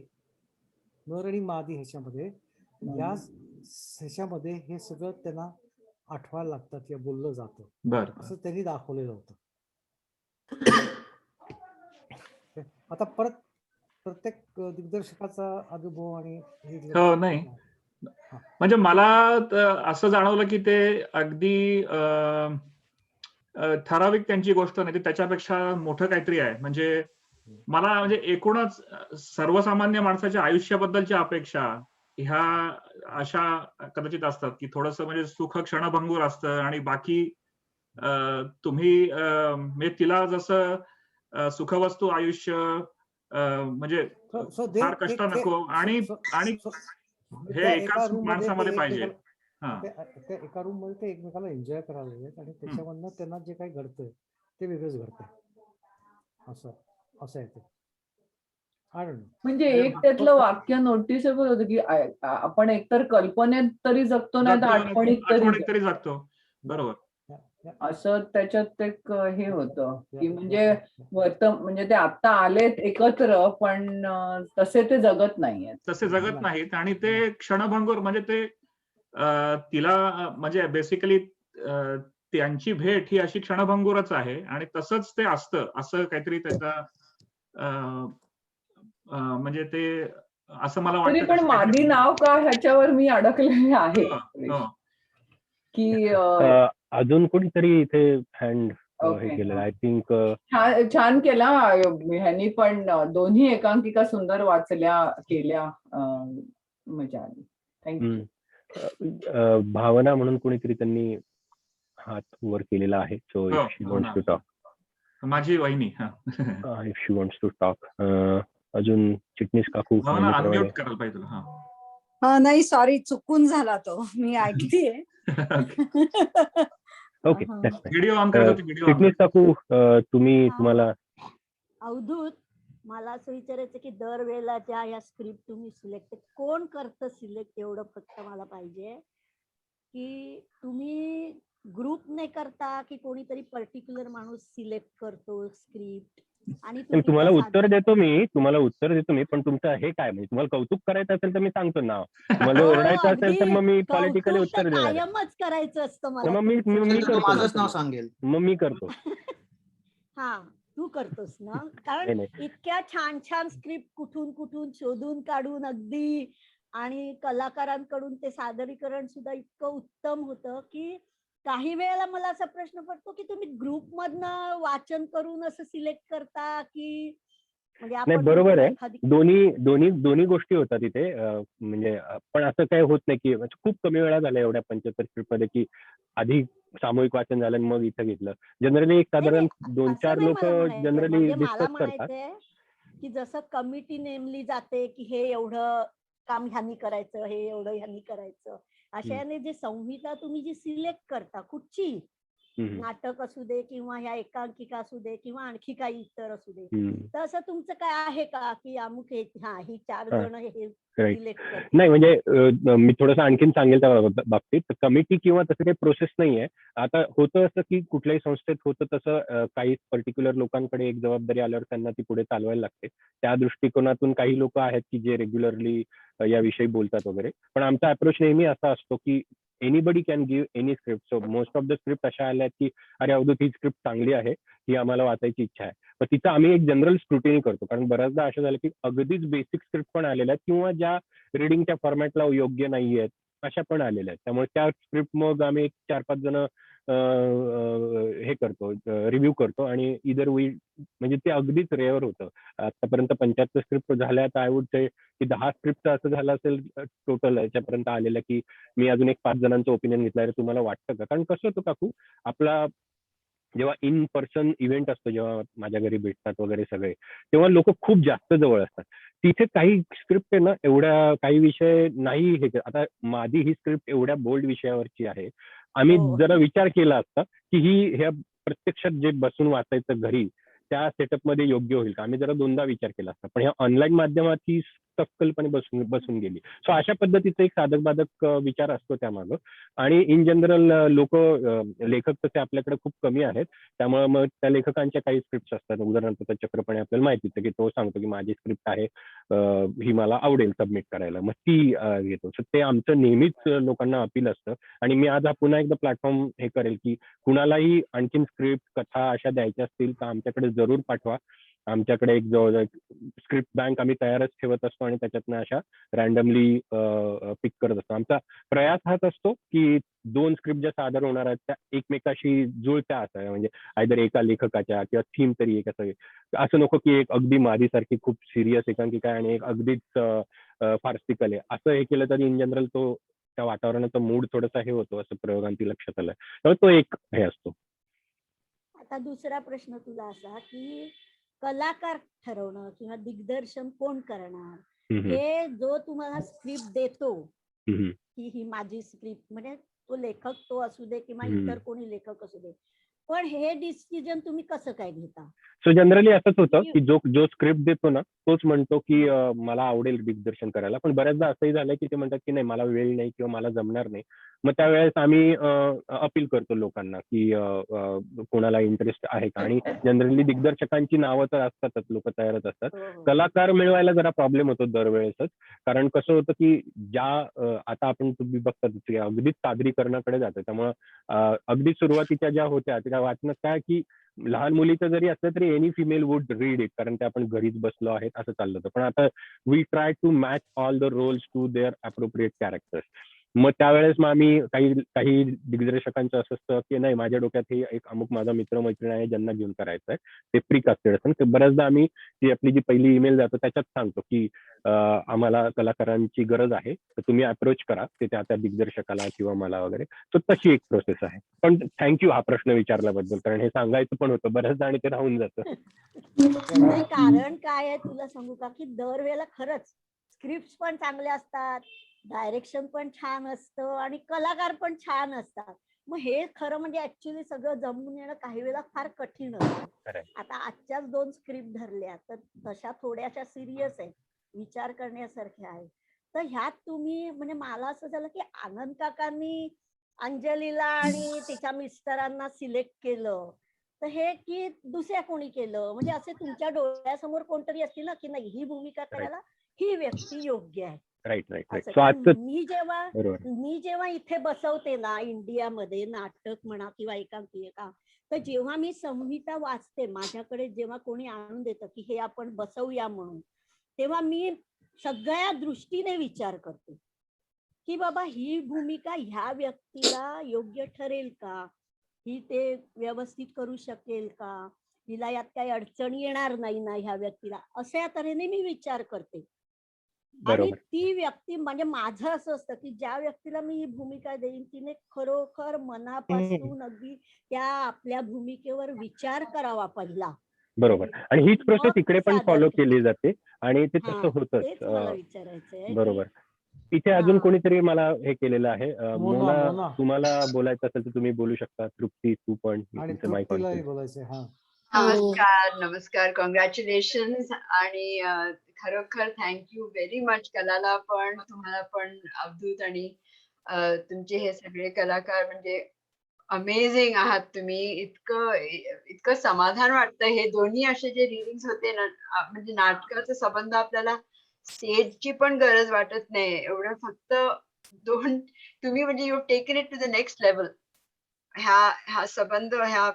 Speaker 10: नर आणि मादी ह्याच्यामध्ये हे सगळं त्यांना आठवायला लागतं किंवा बोललं जातं, असं त्यांनी दाखवलेलं होतं. आता परत प्रत्येक दिग्दर्शकाचा अनुभव आणि
Speaker 5: नाही, म्हणजे मला असं जाणवलं की ते अगदी ठराविक त्यांची गोष्ट नाही, त्याच्यापेक्षा मोठं काहीतरी आहे. म्हणजे मला म्हणजे एकूणच सर्वसामान्य माणसाच्या आयुष्याबद्दलच्या अपेक्षा ह्या अशा कदाचित असतात की थोडंसं म्हणजे सुख क्षणभंगूर असतं आणि बाकी तुम्ही म्हणजे तिला जसं सुखवस्तू आयुष्य म्हणजे फार कष्ट नको आणि हे एकाच माणसामध्ये पाहिजे.
Speaker 10: त्या एका रूम मध्ये ते एकमेकाला एन्जॉय करायला लागलेत आणि त्याच्यामधनं त्यांना जे काही घडतंय ते वेगळंच घडतंय, असं आहे ते.
Speaker 11: म्हणजे एक त्यातलं वाक्य नोटिसेबल होतं की आपण एकतर कल्पनेत तरी जगतो नाही तर आठवणीत तरी
Speaker 5: जगतो. बरोबर,
Speaker 11: असं त्याच्यात एक हे होतं की म्हणजे म्हणजे ते आता आलेत एकत्र पण तसे ते जगत नाहीत
Speaker 5: आणि ते क्षणभंगूर म्हणजे ते तिला म्हणजे बेसिकली त्यांची भेट ही अशी क्षणभंगूरच आहे आणि तसंच ते असतं असं काहीतरी त्याचा म्हणजे ते असं मला वाटतं.
Speaker 11: पण मादी नाव का ह्याच्यावर मी अडकलेले आहे की
Speaker 3: अजून कोणीतरी इथे हँड हे केलं, आय थिंक.
Speaker 11: छान केला ह्यांनी पण, दोन्ही एकांकिका सुंदर वाचल्या केल्या, मजा आली.
Speaker 3: थँक्यू. भावना म्हणून कोणीतरी त्यांनी हात वर केलेला आहे. So if she wants to talk,
Speaker 5: माझी वहिनी.
Speaker 3: If she wants to talk. अजून चिटणीस काकू
Speaker 5: अनम्यूट करायला पाहिजे तुला.
Speaker 12: नाही सॉरी, चुकून झाला तो, मी ऐकलीये.
Speaker 3: ओके,
Speaker 5: व्हिडिओ ऑन करायचा.
Speaker 3: चिटणीस काकू तुम्हाला
Speaker 13: अवधूत, मला असं विचारायचं की दरवेळेला ज्या या स्क्रिप्ट तुम्ही सिलेक्ट कोण करतं सिलेक्ट, एवढं फक्त मला पाहिजे की तुम्ही ग्रुपने करता की कोणीतरी पर्टिक्युलर माणूस सिलेक्ट करतो स्क्रिप्ट? आणि
Speaker 3: तुम्हाला उत्तर देतो मी, पण तुमचं हे काय म्हणजे तुम्हाला कौतुक करायचं असेल तर मी सांगतो नाव, तुम्हाला ओरडायचं असेल तर मग मी पॉलिटिकली उत्तर देणार.
Speaker 13: कायमच करायचं असतं मला.
Speaker 3: मग मी करतो.
Speaker 14: माझंच नाव सांगेल.
Speaker 3: मग मी करतो.
Speaker 13: हा, तू करतोस ना,
Speaker 3: नाही
Speaker 13: कारण
Speaker 3: नाही
Speaker 13: इतक्या छान छान स्क्रिप्ट कुठून कुठून शोधून काढून अगदी, आणि कलाकारांकडून ते सादरीकरण सुद्धा इतकं उत्तम होतं की काही वेळेला मला असा प्रश्न पडतो की तुम्ही ग्रुप मधनं वाचन करून असं सिलेक्ट करता की म्हणजे
Speaker 3: नाही
Speaker 13: आपण
Speaker 3: बरोबर
Speaker 13: म्हणतो ना
Speaker 3: आहे.
Speaker 13: एखादी.
Speaker 3: दोन्ही दोन्ही दोन्ही गोष्टी होतात इथे. म्हणजे पण असं काही होत नाही की म्हणजे खूप कमी वेळा झाल्या एवढ्या 75 स्क्रिप्ट मध्ये की आधी सामूहिक वाचन झालं आणि मग इथं घेतलं. जनरली एक
Speaker 13: नाही
Speaker 3: साधारण
Speaker 13: नाही, असं
Speaker 3: 2-4
Speaker 13: नाही
Speaker 3: लोक
Speaker 13: मला म्हणायचंय,
Speaker 3: जनरली
Speaker 13: म्हणजे मला
Speaker 3: डिस्कस करतात.
Speaker 13: म्हणायचंय की जसं कमिटी नेमली जाते की हे एवढं काम ह्यांनी करायचं, हे एवढं ह्यांनी करायचं, अशा याने जे संहिता तुम्ही जी सिलेक्ट करता कुठची, नाटक असू दे किंवा ह्या एकांकिका असू दे किंवा आणखी काही इतर असू दे, तर असं तुमचं काय आहे का की अमुक ही 4 जण हे
Speaker 3: राईट.
Speaker 13: सिलेक्ट
Speaker 3: नाही
Speaker 13: करतील?
Speaker 3: म्हणजे मी थोडंसं आणखीन सांगेल त्या बाबतीत. कमिटी किंवा तसं काही प्रोसेस नाहीये. आता होतं असं की कुठल्याही संस्थेत होतं तसं काही पर्टिक्युलर लोकांकडे एक जबाबदारी आल्यावर त्यांना ती पुढे चालवायला लागते. त्या दृष्टिकोनातून काही लोक आहेत की जे रेग्युलरली याविषयी बोलतात वगैरे. पण आमचा अप्रोच नेहमी असा असतो की anybody can give any script. So most of the script अशा आल्या आहेत की अरे अवधूत ही स्क्रिप्ट चांगली आहे, ही आम्हाला वाचायची इच्छा आहे. तर तिचं आम्ही एक जनरल स्क्रुटिनी करतो. कारण बऱ्याचदा असं झालं की अगदीच बेसिक स्क्रिप्ट पण आलेल्या आहेत किंवा ज्या रिडिंगच्या फॉर्मॅटला योग्य नाही आहेत अशा पण आलेल्या आहेत. त्यामुळे त्या स्क्रिप्ट मग आम्ही 4-5 जण हे करतो, रिव्ह्यू करतो आणि इदर वी म्हणजे ते अगदीच रेअर होतं. आतापर्यंत 75 स्क्रिप्ट झाल्या तर आय वुड से की 10 स्क्रिप्ट असं झालं असेल टोटल याच्यापर्यंत आलेलं की मी अजून एक 5 जणांचं ओपिनियन घेतलं, अरे तुम्हाला वाटतं का? कारण कसं होतं काकू, आपला जेव्हा इन पर्सन इव्हेंट असतो, जेव्हा माझ्या घरी भेटतात वगैरे सगळे, तेव्हा लोक खूप जास्त जवळ असतात. तिथे काही स्क्रिप्ट आहे ना एवढ्या काही विषय नाही हे आता माझी ही स्क्रिप्ट एवढ्या बोल्ड विषयावरची आहे. आम्ही
Speaker 13: हो.
Speaker 3: जरा विचार केला असता की ही ह्या प्रत्यक्षात जे बसून वाचायचं घरी त्या सेटअप मध्ये योग्य होईल का, आम्ही जरा 2दा विचार केला असता. पण ह्या ऑनलाईन माध्यमात ही तक्कलपणे बसून गेली. सो अशा पद्धतीचा एक साधक बाधक विचार असतो त्यामागं. आणि इन जनरल लोक लेखक तसे आपल्याकडे खूप कमी आहेत. त्यामुळे मग त्या लेखकांच्या काही स्क्रिप्ट असतात. उदाहरणार्थ तर चक्रपणे आपल्याला माहितीच आहे की तो सांगतो की माझी स्क्रिप्ट आहे, ही मला आवडेल सबमिट करायला, मग ती घेतो. सो ते आमचं नेहमीच लोकांना अपील असतं. आणि मी आज हा पुन्हा एकदा प्लॅटफॉर्म हे करेल की कुणालाही आणखीन स्क्रिप्ट कथा अशा द्यायच्या असतील तर आमच्याकडे जरूर पाठवा. आमच्याकडे एक जवळ स्क्रिप्ट बँक आम्ही तयारच ठेवत असतो आणि त्याच्यातनं अशा रॅन्डमली पिक करत असतो. आमचा प्रयास हाच असतो की 2 स्क्रिप्ट ज्या सादर होणार आहेत त्या एकमेकाशी जुळत्या असाव्या. म्हणजे आयदर एका लेखकाच्या किंवा थीम तरी एक असावी. असं नको की एक अगदी माझीसारखी खूप सिरियस एकांकिका आहे आणि एक अगदीच फारसिकल आहे. असं हे केलं तरी इन जनरल तो त्या वातावरणाचा मूड थोडासा हे होतो, असं प्रयोगांती लक्षात आलंय. तर तो एक हे असतो.
Speaker 13: आता दुसरा प्रश्न तुला असा की कलाकार ठरवणं किंवा दिग्दर्शन कोण करणार, हे जो तुम्हाला स्क्रिप्ट देतो की ही माझी स्क्रिप्ट, म्हणजे तो लेखक तो असू दे किंवा इतर कोणी लेखक असू दे, पण हे डिसिजन तुम्ही कसं काय घेता?
Speaker 3: सो जनरली असंच होतं की जो स्क्रिप्ट देतो ना तोच म्हणतो की मला आवडेल दिग्दर्शन करायला. पण बऱ्याचदा असंही झालंय की ते म्हणतात की नाही मला वेळ नाही किंवा मला जमणार नाही. मग त्यावेळेस आम्ही अपील करतो लोकांना की कोणाला इंटरेस्ट आहे का. आणि जनरली दिग्दर्शकांची नावं तर असतातच, लोक तयारच असतात. कलाकार मिळवायला जरा प्रॉब्लेम होतो दरवेळेसच. कारण कसं होतं की ज्या आता आपण तुम्ही बघतात की अगदीच सादरीकरणाकडे जातं. त्यामुळं अगदी सुरुवातीच्या ज्या होत्या त्या वाचनात काय की लहान मुलीचं जरी असलं तरी any female would read it, कारण ते आपण घरीच बसलो आहेत असं चाललं होतं. पण आता we try to match all the roles to their appropriate characters. मग त्यावेळेस मग आम्ही काही दिग्दर्शकांचं असं असतं की नाही माझ्या डोक्यात हे एक अमुक माझा मित्र मैत्रीण आहे ज्यांना घेऊन करायचं आहे, ते प्री कास्टेड असतं. तर बऱ्याचदा आम्ही ती आपली जी पहिली ईमेल जातो त्याच्यात सांगतो की आम्हाला कलाकारांची गरज आहे, तर तुम्ही अप्रोच करा ते त्या दिग्दर्शकाला किंवा मला वगैरे. तर तशी एक प्रोसेस आहे. पण थँक्यू हा प्रश्न विचारल्याबद्दल, कारण हे सांगायचं पण होतं बऱ्याचदा आणि ते राहून जातं.
Speaker 13: नाही, कारण काय आहे तुला सांगू का की दरवेळेला खरंच स्क्रिप्ट पण चांगले असतात, डायरेक्शन पण छान असतं आणि कलाकार पण छान असतात. मग हे खरं म्हणजे ऍक्च्युली सगळं जमून येणं काही वेळेला फार कठीण असतं. आता आजच्याच 2 स्क्रिप्ट धरल्या तर तशा थोड्याशा सिरियस आहेत, विचार करण्यासारख्या आहेत. तर ह्यात तुम्ही म्हणजे मला असं झालं की आनंद काकांनी अंजलीला आणि तिच्या मिस्टरांना सिलेक्ट केलं, तर हे की दुसऱ्या कोणी केलं, म्हणजे असे तुमच्या डोळ्यासमोर कोणतरी असतील ना की नाही ही भूमिका करायला ही व्यक्ती योग्य आहे.
Speaker 3: राईट राईट राईट
Speaker 13: असं
Speaker 3: सो
Speaker 13: कारण
Speaker 3: आजचं बरोबर
Speaker 13: मी जेव्हा इथे बसवते ना इंडियामध्ये नाटक म्हणा किंवा एकांकिका, तर जेव्हा मी संहिता वाचते, माझ्याकडे जेव्हा कोणी आणून देतं की हे आपण बसवूया म्हणून, तेव्हा मी सगळ्या दृष्टीने विचार करते की बाबा ही भूमिका ह्या व्यक्तीला योग्य ठरेल का, ही ते व्यवस्थित करू शकेल का, हिला यात काही अडचण येणार नाही ना ह्या व्यक्तीला, अशा तऱ्हेने मी विचार करते. आणि
Speaker 3: बरोबर
Speaker 13: ती व्यक्ती म्हणजे माझं असं असतं की ज्या व्यक्तीला मी ही भूमिका देईन तिने खरोखर मनापासून अगदी त्या आपल्या भूमिकेवर विचार करावा पहिला.
Speaker 3: बरोबर आणि हीच प्रोसेस
Speaker 13: मग
Speaker 3: इकडे
Speaker 13: ती
Speaker 3: पण
Speaker 13: सादर
Speaker 3: फॉलो
Speaker 13: केली.
Speaker 3: केली जाते आणि ते
Speaker 13: हा
Speaker 3: तसं होतच
Speaker 13: तेच मला विचारायचंय की
Speaker 3: बरोबर इथे अजून
Speaker 13: हा
Speaker 3: कोणीतरी मला हे केलेलं आहे
Speaker 10: मोना
Speaker 3: मोना
Speaker 10: मोना
Speaker 3: तुम्हाला बोलायचं असेल तर तुम्ही बोलू शकता. तृप्ती तू पण
Speaker 10: आणि
Speaker 3: तुमचं माईक ऑन
Speaker 10: तृप्तीलाही बोलायचंय. हा
Speaker 7: नमस्कार नमस्कार कॉंग्रॅच्युलेशन्स आणि खरोखर थँक्यू व्हेरी मच कलाला पण तुम्हाला पण अवधूत आणि तुमचे हे सगळे कलाकार म्हणजे अमेझिंग आहात तुम्ही. इतकं समाधान वाटतं. हे दोन्ही असे जे रिडिंग्स होते ना म्हणजे नाटकाचा संबंध आपल्याला स्टेजची पण गरज वाटत नाही एवढं फक्त दोन तुम्ही म्हणजे you taken it to the next level हा संबंध ह्या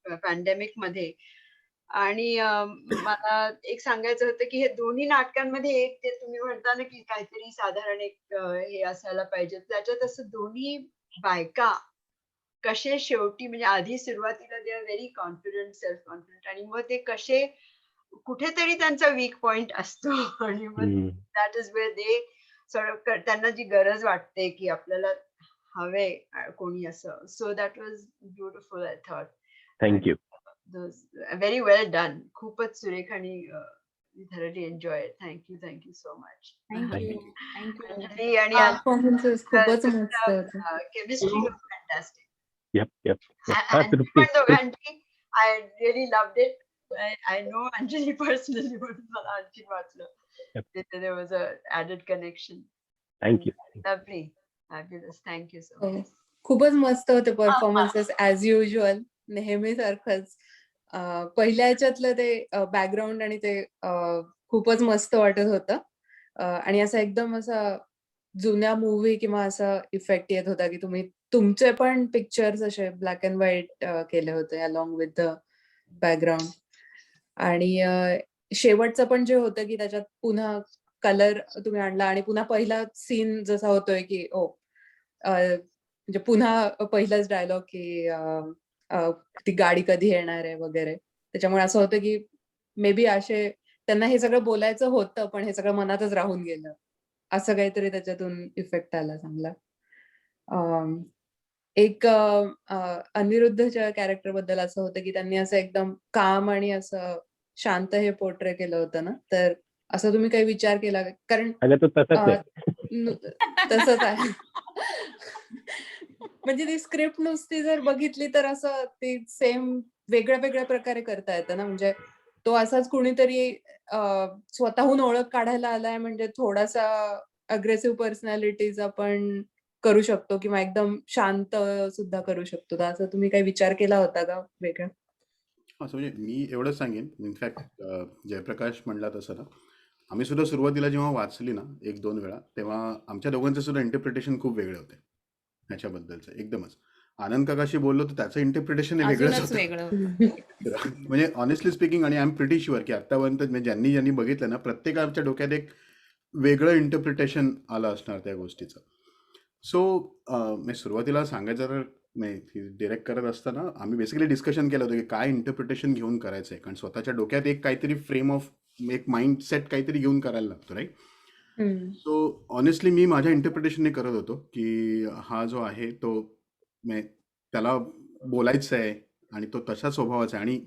Speaker 7: पॅन्डेमिक मध्ये. आणि मला एक सांगायचं होतं की हे दोन्ही नाटकांमध्ये एक ते तुम्ही म्हणता ना की काहीतरी साधारण एक हे असायला पाहिजे, त्याच्यात असं दोन्ही बायका कसे शेवटी म्हणजे आधी सुरुवातीला they are very confident self confident आणि मग ते कसे कुठेतरी त्यांचा वीक पॉइंट असतो आणि मग दॅट इज वेअर दे त्यांना जी गरज वाटते की आपल्याला हवे कोणी असं. So that was beautiful I thought.
Speaker 3: Thank you
Speaker 7: very well done. खूपच सुरेख आणि thoroughly enjoyed. Thank you so much. Anjali आणि
Speaker 14: खूपच मस्त होतं.
Speaker 7: Chemistry was fantastic.
Speaker 3: Yup
Speaker 7: Anjali
Speaker 3: Trupti
Speaker 7: पण दोघांची I really loved it. I know Anjali personally म्हणून मला आणखी वाटलं. There was a added connection.
Speaker 3: Thank you
Speaker 7: Lovely. Fabulous. Thank you so much.
Speaker 14: खूपच मस्त होते परफॉर्मन्सेस ॲज युजल नेहमीसारखंच. पहिल्या ह्याच्यातलं ते बॅकग्राऊंड आणि ते खूपच मस्त वाटत होतं आणि असं एकदम असा जुन्या मूव्ही किंवा असा इफेक्ट येत होता की तुम्ही तुमचे पण पिक्चर्स असे ब्लॅक अँड व्हाईट केले होते अलॉंग विथ द बॅकग्राऊंड. आणि शेवटचं पण जे होतं की त्याच्यात पुन्हा कलर तुम्ही आणला आणि पुन्हा पहिला सीन जसा होतोय की म्हणजे पुन्हा पहिलाच डायलॉग की ती गाडी कधी येणार आहे वगैरे. त्याच्यामुळे असं होतं की मे बी असे त्यांना हे सगळं बोलायचं होतं पण हे सगळं मनातच राहून गेलं, असं काहीतरी त्याच्यातून इफेक्ट आला चांगला. एक अनिरुद्धच्या कॅरेक्टर बद्दल असं होतं की त्यांनी असं एकदम काम आणि असं शांत हे पोर्ट्रे केलं होतं ना, तर असं तुम्ही काही विचार केला कारण
Speaker 3: तो तसंच आहे.
Speaker 14: तसंच आहे. म्हणजे ती स्क्रिप्ट नुसती जर बघितली तर असं ती सेम वेगळ्या वेगळ्या प्रकारे करता येतं ना. म्हणजे तो असाच कुणीतरी स्वतःहून ओळख काढायला आलाय म्हणजे थोडासा अग्रेसिव्ह पर्सनॅलिटीज आपण करू शकतो किंवा एकदम शांत सुद्धा करू शकतो. तर असं तुम्ही काही विचार केला होता का वेगळा?
Speaker 1: असं म्हणजे मी एवढंच सांगेन इनफॅक्ट जयप्रकाश म्हणला तसं ना, आम्ही सुद्धा सुरुवातीला जेव्हा वाचली ना 1-2 वेळा तेव्हा आमच्या दोघांचं सुद्धा इंटरप्रिटेशन खूप वेगळे होते ह्याच्याबद्दलचं एकदमच. आनंद काकाशी बोललो तर त्याचं इंटरप्रिटेशन हे वेगळंच
Speaker 15: अजूनच
Speaker 1: होतं.
Speaker 15: वेगळं.
Speaker 1: म्हणजे ऑनेस्टली स्पीकिंग आणि आय एम प्रिटी शुअर की आत्तापर्यंत म्हणजे ज्यांनी ज्यांनी बघितलं ना प्रत्येकाच्या डोक्यात एक वेगळं इंटरप्रिटेशन आलं असणार त्या गोष्टीचं. सो मी सुरुवातीला सांगायचं तर डिरेक्ट करत असताना आम्ही बेसिकली डिस्कशन केलं होतं की काय इंटरप्रिटेशन घेऊन करायचं आहे, कारण स्वतःच्या डोक्यात एक काहीतरी फ्रेम ऑफ एक माइंडसेट काहीतरी घेऊन करायला लागतो राईट. सो ऑनेस्टली मी माझ्या इंटरप्रिटेशनने करत होतो की हा जो आहे तो त्याला बोलायचं आहे आणि तो तशा स्वभावाचा आहे आणि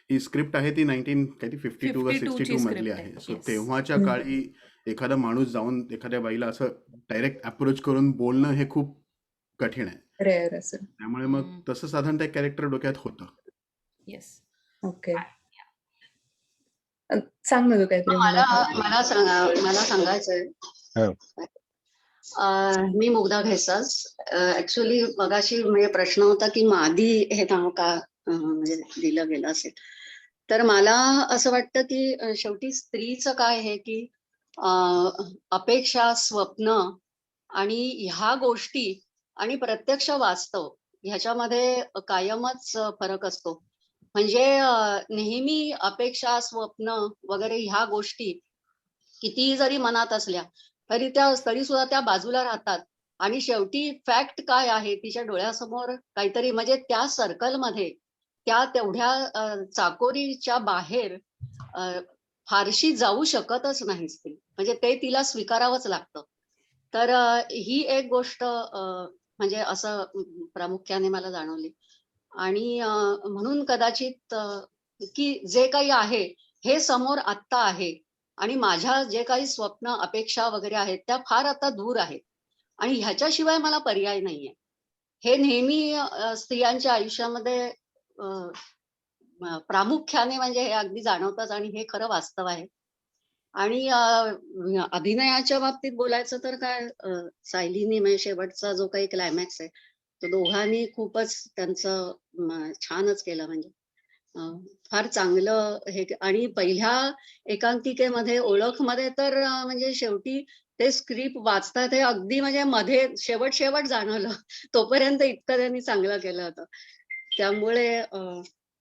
Speaker 1: ही स्क्रिप्ट आहे ती 1952 का 62 मधली आहे. सो तेव्हाच्या काळी एखादा माणूस जाऊन एखाद्या बाईला असं डायरेक्ट अप्रोच करून बोलणं हे खूप कठीण आहे.
Speaker 14: रेअर असेल.
Speaker 1: त्यामुळे मग तसं साधारण त्या कॅरेक्टर डोक्यात होतं.
Speaker 15: येस.
Speaker 14: ओके. सांग ना तू काहीतरी
Speaker 7: मला सांगायचंय. मी मुग्धा घेसास. ऍक्च्युअली मगाशी म्हणजे प्रश्न होता की मादी हे नाव का म्हणजे दिलं गेलं असेल. तर मला असं वाटतं की शेवटी स्त्रीचं काय आहे की
Speaker 16: अपेक्षा, स्वप्न आणि ह्या गोष्टी आणि प्रत्यक्ष वास्तव ह्याच्यामध्ये कायमच फरक असतो. म्हणजे नेहमी अपेक्षा, स्वप्न वगैरे ह्या गोष्टी कितीही जरी मनात असल्या तरी सुद्धा त्या बाजूला राहतात आणि शेवटी फॅक्ट काय आहे तिच्या डोळ्यासमोर काहीतरी, म्हणजे त्या सर्कलमध्ये त्या तेवढ्या चाकोरीच्या बाहेर फारशी जाऊ शकतच नाहीस ती, म्हणजे ते तिला स्वीकारावंच लागतं. तर ही एक गोष्ट म्हणजे असं प्रामुख्याने मला जाणवली. आणि म्हणून कदाचित की जे काही आहे हे समोर आत्ता आहे आणि माझ्या जे काही स्वप्न, अपेक्षा वगैरे आहेत त्या फार आता दूर आहेत आणि ह्याच्याशिवाय मला पर्याय नाहीये. हे नेहमी स्त्रियांच्या आयुष्यामध्ये प्रामुख्याने म्हणजे हे अगदी जाणवतंच आणि हे खरं वास्तव आहे. आणि अभिनयाच्या बाबतीत बोलायचं तर काय, सायलीने म्हणजे शेवटचा जो काही क्लायमॅक्स आहे तो दोघांनी खूपच त्यांचं छानच केलं. म्हणजे फार चांगलं हे. आणि पहिल्या एकांकिकेमध्ये, ओळखमध्ये तर म्हणजे शेवटी ते स्क्रिप्ट वाचतात हे अगदी म्हणजे मध्ये शेवट जाणवलं. तोपर्यंत इतकं त्यांनी चांगलं केलं होतं. त्यामुळे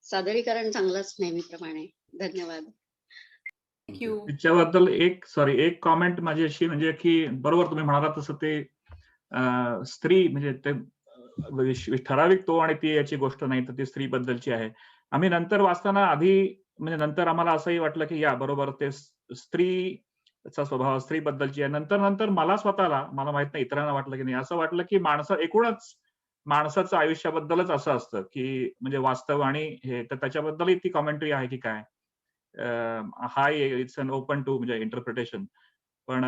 Speaker 16: सादरीकरण चांगलंच नेहमीप्रमाणे. धन्यवाद.
Speaker 5: त्याच्याबद्दल एक कॉमेंट माझी अशी, म्हणजे की बरोबर तुम्ही म्हणालात तसं ते स्त्री म्हणजे ते ठराविक तो आणि ती याची गोष्ट नाही, तर ती स्त्री बद्दलची आहे. आम्ही नंतर वाचताना म्हणजे नंतर आम्हाला असंही वाटलं की या बरोबर ते स्त्रीचा स्वभाव स्त्री बद्दलची आहे. नंतर मला स्वतःला, मला माहित नाही इतरांना वाटलं की नाही, असं वाटलं की एकूणच माणसाचं आयुष्याबद्दलच असं असतं की म्हणजे वास्तव आणि हे, तर त्याच्याबद्दलही ती कॉमेंट्री आहे की काय. इट्स अन ओपन टू म्हणजे इंटरप्रिटेशन. पण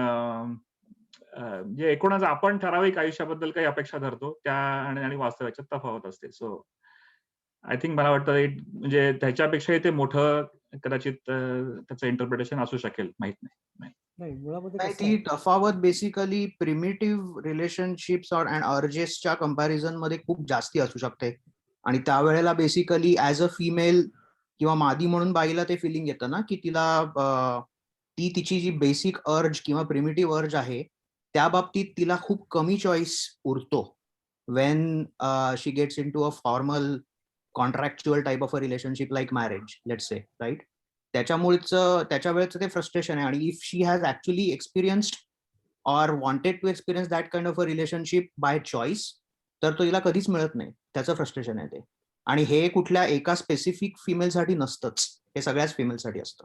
Speaker 5: म्हणजे एकूणच आपण ठराविक आयुष्याबद्दल काही अपेक्षा धरतो त्या आणि वास्तवाच्यात तफावत असते. सो आय थिंक मला वाटतं म्हणजे त्याच्यापेक्षाही ते मोठं कदाचित त्याचं इंटरप्रिटेशन असू शकेल, माहित नाही.
Speaker 10: नाही, मुळामध्ये
Speaker 17: नाही,
Speaker 10: कसं
Speaker 17: ती
Speaker 10: आहे,
Speaker 17: तफावत बेसिकली प्रिमिटिव्ह रिलेशनशिप्स अँड अर्जेसच्या कंपॅरिझन मध्ये खूप जास्ती असू शकते. आणि त्यावेळेला बेसिकली ऍज अ फिमेल किंवा मादी म्हणून बाईला ते फिलिंग येतं ना की ती तिची जी बेसिक अर्ज किंवा प्रिमिटिव्ह अर्ज आहे त्या बाबतीत तिला खूप कमी चॉईस उरतो when she gets into a formal contractual type of a relationship like marriage, let's say, right. त्याच्या वेळेचं ते फ्रस्ट्रेशन आहे. आणि if she has actually experienced or wanted to experience that kind of a relationship by choice, तर तो तिला कधीच मिळत नाही. त्याचं फ्रस्ट्रेशन आहे ते. आणि हे कुठल्या एका स्पेसिफिक फिमेलसाठी नसतंच, हे सगळ्याच फिमेलसाठी असतं.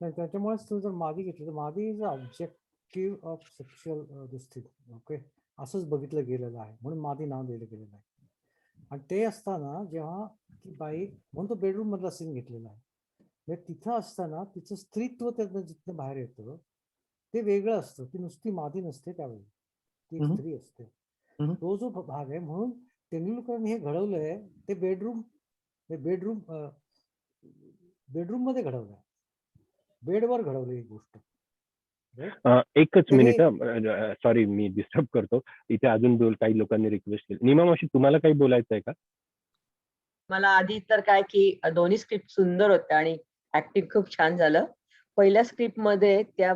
Speaker 10: नाही, त्याच्यामुळेच तू जर मादी घेतली तर मादी इज ऑब्जेक्टिव्ह ऑफ सेक्शुअल दिसतील. ओके, असंच बघितलं गेलेलं आहे, म्हणून मादी नाव दिलं गेलेलं आहे. आणि ते असताना जेव्हा ती बाई, म्हणून तो बेडरूम मधला सीन घेतलेला आहे, म्हणजे तिथं असताना तिचं स्त्रीत्व त्यातनं जिथनं बाहेर येतं ते वेगळं असतं. ती नुसती मादी नसते, त्यावेळी ती एक स्त्री असते. तो जो भाग आहे, म्हणून तेंडुलकरांनी हे घडवलंय ते बेडरूम मध्ये घडवलंय, बेडवर घडवली ही गोष्ट.
Speaker 3: एकच मिनिट, सॉरी मी डिस्टर्ब करतो. इथे अजून काही लोकांनी रिक्वेस्ट केली. नीमा मावशी, तुम्हाला काही बोलायचं आहे का?
Speaker 18: मला आधी तर काय की दोन्ही स्क्रिप्ट सुंदर होत्या आणि ऍक्टिंग खूप छान झालं. पहिल्या स्क्रिप्ट मध्ये त्या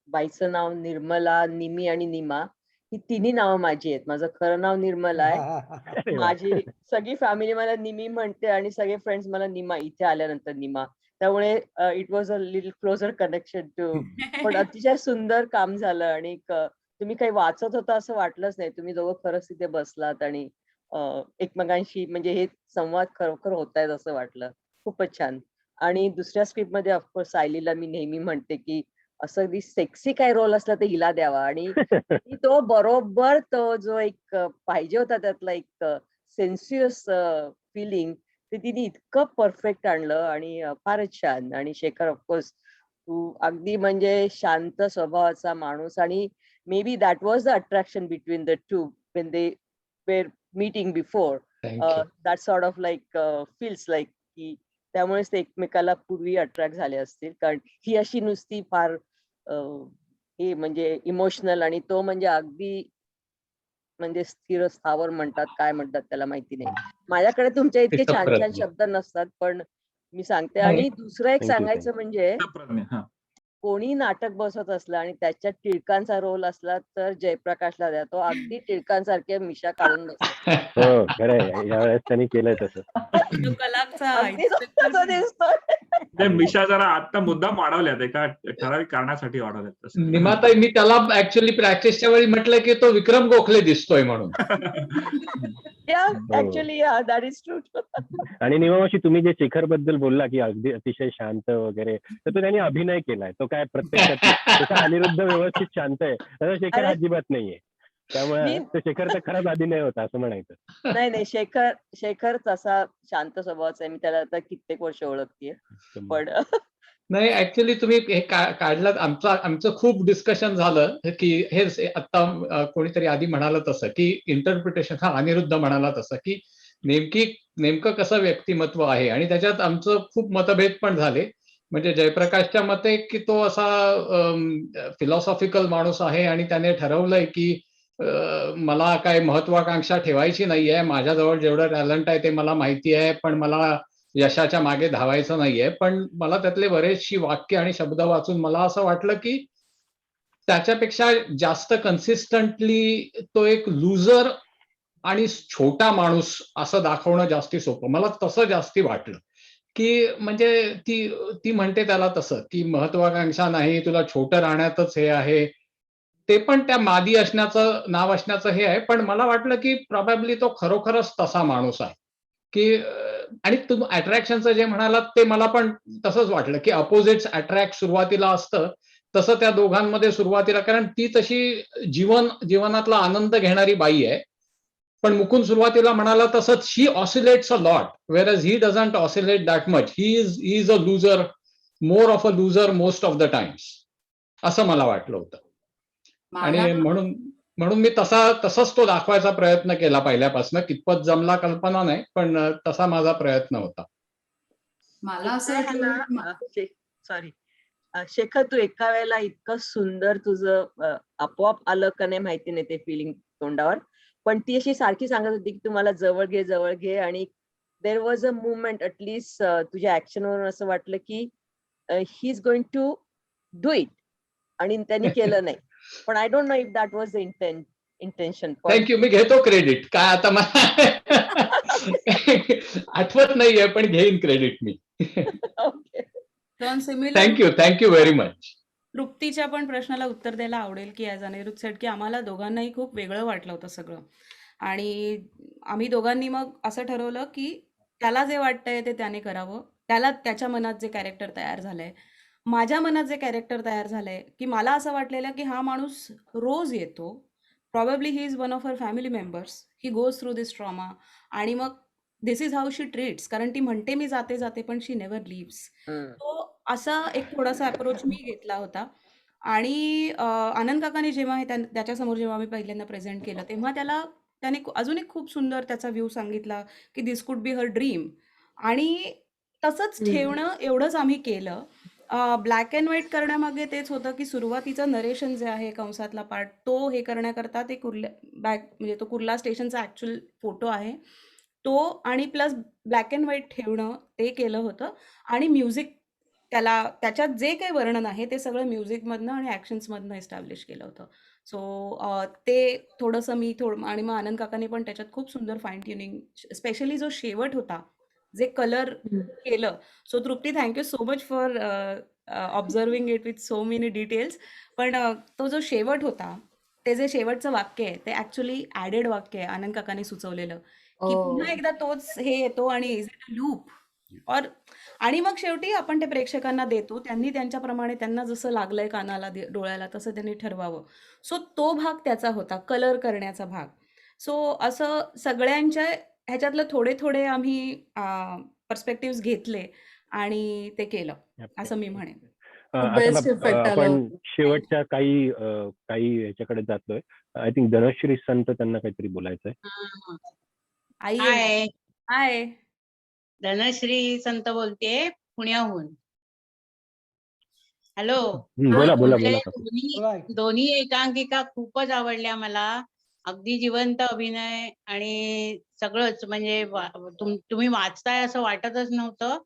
Speaker 18: बाईचं नाव निर्मला, निमी आणि निमा ही तिन्ही नावं माझी आहेत. माझं खरं नाव निर्मला आहे. माझी सगळी फॅमिली मला निमी म्हणते आणि सगळे फ्रेंड्स मला निमा, इथे आल्यानंतर निमा. त्यामुळे it was a little closer connection too. पण अतिशय सुंदर काम झालं आणि तुम्ही काही वाचत होता असं वाटलंच नाही. तुम्ही दोघं खरंच तिथे बसलात आणि एकमेकांशी म्हणजे हे संवाद खरोखर होत आहेत असं वाटलं. खूपच छान. आणि दुसऱ्या स्क्रिप्ट मध्ये ऑफकोर्स सायलीला मी नेहमी म्हणते की असं सेक्सी काय रोल असला तर हिला द्यावा. आणि तो बरोबर तो जो एक पाहिजे होता त्यातला एक सेन्सियस फिलिंग ते तिने इतकं परफेक्ट आणलं आणि फारच छान. आणि शेखर ऑफकोर्स तू अगदी म्हणजे शांत स्वभावाचा माणूस आणि may be that was the attraction between the two when they were meeting before. That sort of like feels like की त्यामुळेच ते एकमेकाला पूर्वी अट्रॅक्ट झाले असतील. कारण ही अशी नुसती फार हे म्हणजे इमोशनल आणि तो म्हणजे अगदी म्हणजे स्थिर स्थावर म्हणतात, काय म्हणतात त्याला माहिती नाही. माझ्याकडे तुमच्या इतके छान छान शब्द नसतात, पण मी सांगते. आणि दुसरं एक सांगायचं म्हणजे कोणी नाटक बसवत असलं आणि त्याच्यात टिळकांचा रोल असला तर जयप्रकाशला द्या. तो अगदी टिळकांसारखे मिशा काढून बसतो.
Speaker 3: हो खरंय, यावेळेस त्यांनी केलंय तसं.
Speaker 2: तो कलापचा
Speaker 18: अगदी
Speaker 2: इन्स्पेक्टर
Speaker 18: तसा दिसतोय.
Speaker 5: ते मिशा जरा आता मुद्दाम वाढवल्यात, एका ठराविक कारणासाठी वाढवल्यात तसं.
Speaker 6: निमाताई, मी त्याला ऍक्च्युअली प्रॅक्टिसच्या वेळी म्हटलं की तो विक्रम गोखले दिसतोय म्हणून.
Speaker 18: Actually that is true.
Speaker 3: आणि निमामाशी तुम्ही जे शेखर बद्दल बोलला की अगदी अतिशय शांत वगैरे, तर तो त्यांनी अभिनय केलाय, तो काय प्रत्यक्षात तसा अनिरुद्ध व्यवस्थित शांत आहे, तसा शेखर
Speaker 18: अरे,
Speaker 3: अजिबात नाहीये. त्यामुळे तो शेखर तर खराच अभिनय होता असं म्हणायचं.
Speaker 18: नाही शेखर तसा शांत स्वभावाचा आहे. मी त्याला आता कित्येक वर्ष ओळखतेय. पण
Speaker 6: नाही, ऍक्च्युली तुम्ही हे काढलात. आमचं खूप डिस्कशन झालं की हे आता कोणीतरी आधी म्हणालं तसं की इंटरप्रिटेशन, हा अनिरुद्ध म्हणाला तसं की नेमकं कसं व्यक्तिमत्व आहे, आणि त्याच्यात आमचं खूप मतभेद पण झाले. म्हणजे जयप्रकाशच्या मते की तो असा फिलॉसॉफिकल माणूस आहे आणि त्याने ठरवलंय की मला काय महत्वाकांक्षा ठेवायची नाहीये, माझ्याजवळ जेवढं टॅलेंट आहे ते मला माहिती आहे, पण मला यशाच्या मागे धावायचं नाहीये. पण मला त्यातले बरेचशी वाक्य आणि शब्द वाचून मला असं वाटलं की त्याच्यापेक्षा जास्त कन्सिस्टंटली तो एक लुजर आणि छोटा माणूस असं दाखवणं जास्ती सोपं. मला तसं जास्ती वाटलं की म्हणजे ती म्हणते त्याला तसं की महत्वाकांक्षा नाही, तुला छोटं राहण्यातच हे आहे. ते पण त्या मादी असण्याचं, नाव असण्याचं हे आहे. पण मला वाटलं की प्रॉबॅबली तो खरोखरच तसा माणूस आहे की आणि तुम्ही अट्रॅक्शनचं जे म्हणालात ते मला पण तसंच वाटलं की अपोजिट्स अट्रॅक्ट सुरुवातीला असतं तसं त्या दोघांमध्ये सुरुवातीला, कारण ती तशी जीवनातला आनंद घेणारी बाई आहे. पण मुकुंद सुरुवातीला म्हणाला तसंच she oscillates a lot, whereas he doesn't oscillate that much. He is a loser, more of a loser most of the times, असं मला वाटलं होतं. आणि म्हणून मी तसाच तो दाखवायचा प्रयत्न केला पहिल्यापासून. कितपत जमला कल्पना नाही, पण तसा माझा प्रयत्न होता.
Speaker 4: मला असं वाटलं
Speaker 18: सॉरी शेखर, तू एका वेळेला इतकं सुंदर तुझं आपोआप आलं का नाही माहिती नाही ते फिलिंग तोंडावर, पण ती अशी सारखी सांगत होती की तू मला जवळ घे, आणि there was a movement at least तुझ्या ऍक्शन वरून असं वाटलं की he is going to do it, आणि त्यांनी केलं नाही. पण I don't know if that was the intention.
Speaker 6: Thank you, मी घेतो क्रेडिट. काय आता मला आठवत नाहीये, पण घेईन क्रेडिट मी. Thank you very much.
Speaker 2: तृप्तीच्या पण प्रश्नाला उत्तर द्यायला आवडेल की ॲज अनिरुद्ध सेट की आम्हाला दोघांनाही खूप वेगळं वाटलं होतं सगळं, आणि आम्ही दोघांनी मग असं ठरवलं की त्याला जे वाटतंय ते त्याने करावं. त्याला त्याच्या मनात जे कॅरेक्टर तयार झालंय, माझ्या मनात जे कॅरेक्टर तयार झालंय की मला असं वाटलेलं की हा माणूस रोज येतो, probably he is one of her family members, he goes through this trauma, आणि मग दिस इज हाऊ शी ट्रीट्स, कारण ती म्हणते मी जाते पण शी नेव्हर लिव्स. तो असा एक थोडासा अप्रोच मी घेतला होता. आणि आनंद काकाने जेव्हा त्याच्यासमोर जेव्हा मी पहिल्यांदा प्रेझेंट केलं तेव्हा त्याने अजून एक खूप सुंदर त्याचा व्ह्यू सांगितला की दिस कुड बी हर ड्रीम, आणि तसंच ठेवणं एवढंच आम्ही केलं. ब्लॅक अँड व्हाईट करण्यामागे तेच होतं की सुरुवातीचं नरेशन जे आहे कंसातला पार्ट तो हे करण्याकरता ते म्हणजे तो कुर्ला स्टेशनचा ॲक्च्युअल फोटो आहे तो, आणि प्लस ब्लॅक अँड व्हाईट ठेवणं ते केलं होतं. आणि म्युझिक त्याच्यात जे काही वर्णन आहे ते सगळं म्युझिकमधनं आणि ॲक्शन्समधनं एस्टॅब्लिश केलं होतं. सो ते थोडंसं आणि मग आनंद काकाने पण त्याच्यात खूप सुंदर फाईन ट्युनिंग, स्पेशली जो शेवट होता जे कलर केलं. So Trupti, thank you so much for observing it with so many details. पण तो जो शेवट होता, ते जे शेवटचं वाक्य आहे ते ॲक्च्युली ॲडेड वाक्य आहे आनंद काकाने सुचवलेलं की पुन्हा एकदा तोच हे येतो आणि इज इट अ लूप और, आणि मग शेवटी आपण ते प्रेक्षकांना देतो, त्यांनी त्यांच्याप्रमाणे त्यांना जसं लागलंय कानाला डोळ्याला तसं त्यांनी ठरवावं. सो तो भाग त्याचा होता, कलर करण्याचा भाग. सो असं सगळ्यांच्या ह्याच्यातलं थोडे आम्ही पर्स्पेक्टिव्ह घेतले आणि ते केलं असं मी म्हणेन.
Speaker 3: आपण शेवटच्या काही ह्याच्याकडे जातोय. आय थिंक धनश्री संत त्यांना काहीतरी बोलायचंय.
Speaker 2: हाय,
Speaker 19: धनश्री संत बोलते पुण्याहून. हॅलो.
Speaker 3: बोला.
Speaker 19: दोन्ही एकांकिका खूपच आवडल्या मला. अगदी जिवंत अभिनय आणि सगळंच, म्हणजे तुम्ही वाचताय असं वाटतच नव्हतं.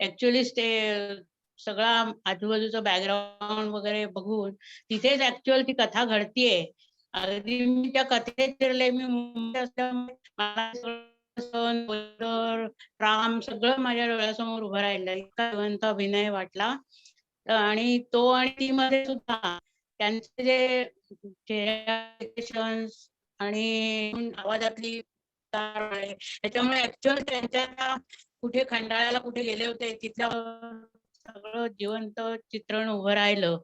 Speaker 19: ऍक्च्युअली सगळा आजूबाजूचं बॅकग्राऊंड वगैरे बघून तिथेच ऍक्च्युअल ती कथा घडतीये. अगदी मी त्या कथेत शिरले. मी मुंबईत असल्यामुळे मला सण, गोंधळ, राम सगळं माझ्या डोळ्यासमोर उभं राहिलं. इतका जिवंत अभिनय वाटला. आणि तो आणि ती मध्ये सुद्धा त्यांचे जे चेहऱ्याचे आणि आवाजातली तार आहे, त्याच्यामुळे ऍक्च्युअल त्यांच्या कुठे खंडाळ्याला कुठे गेले होते तिथलं सगळं जिवंत चित्रण उभं राहिलं.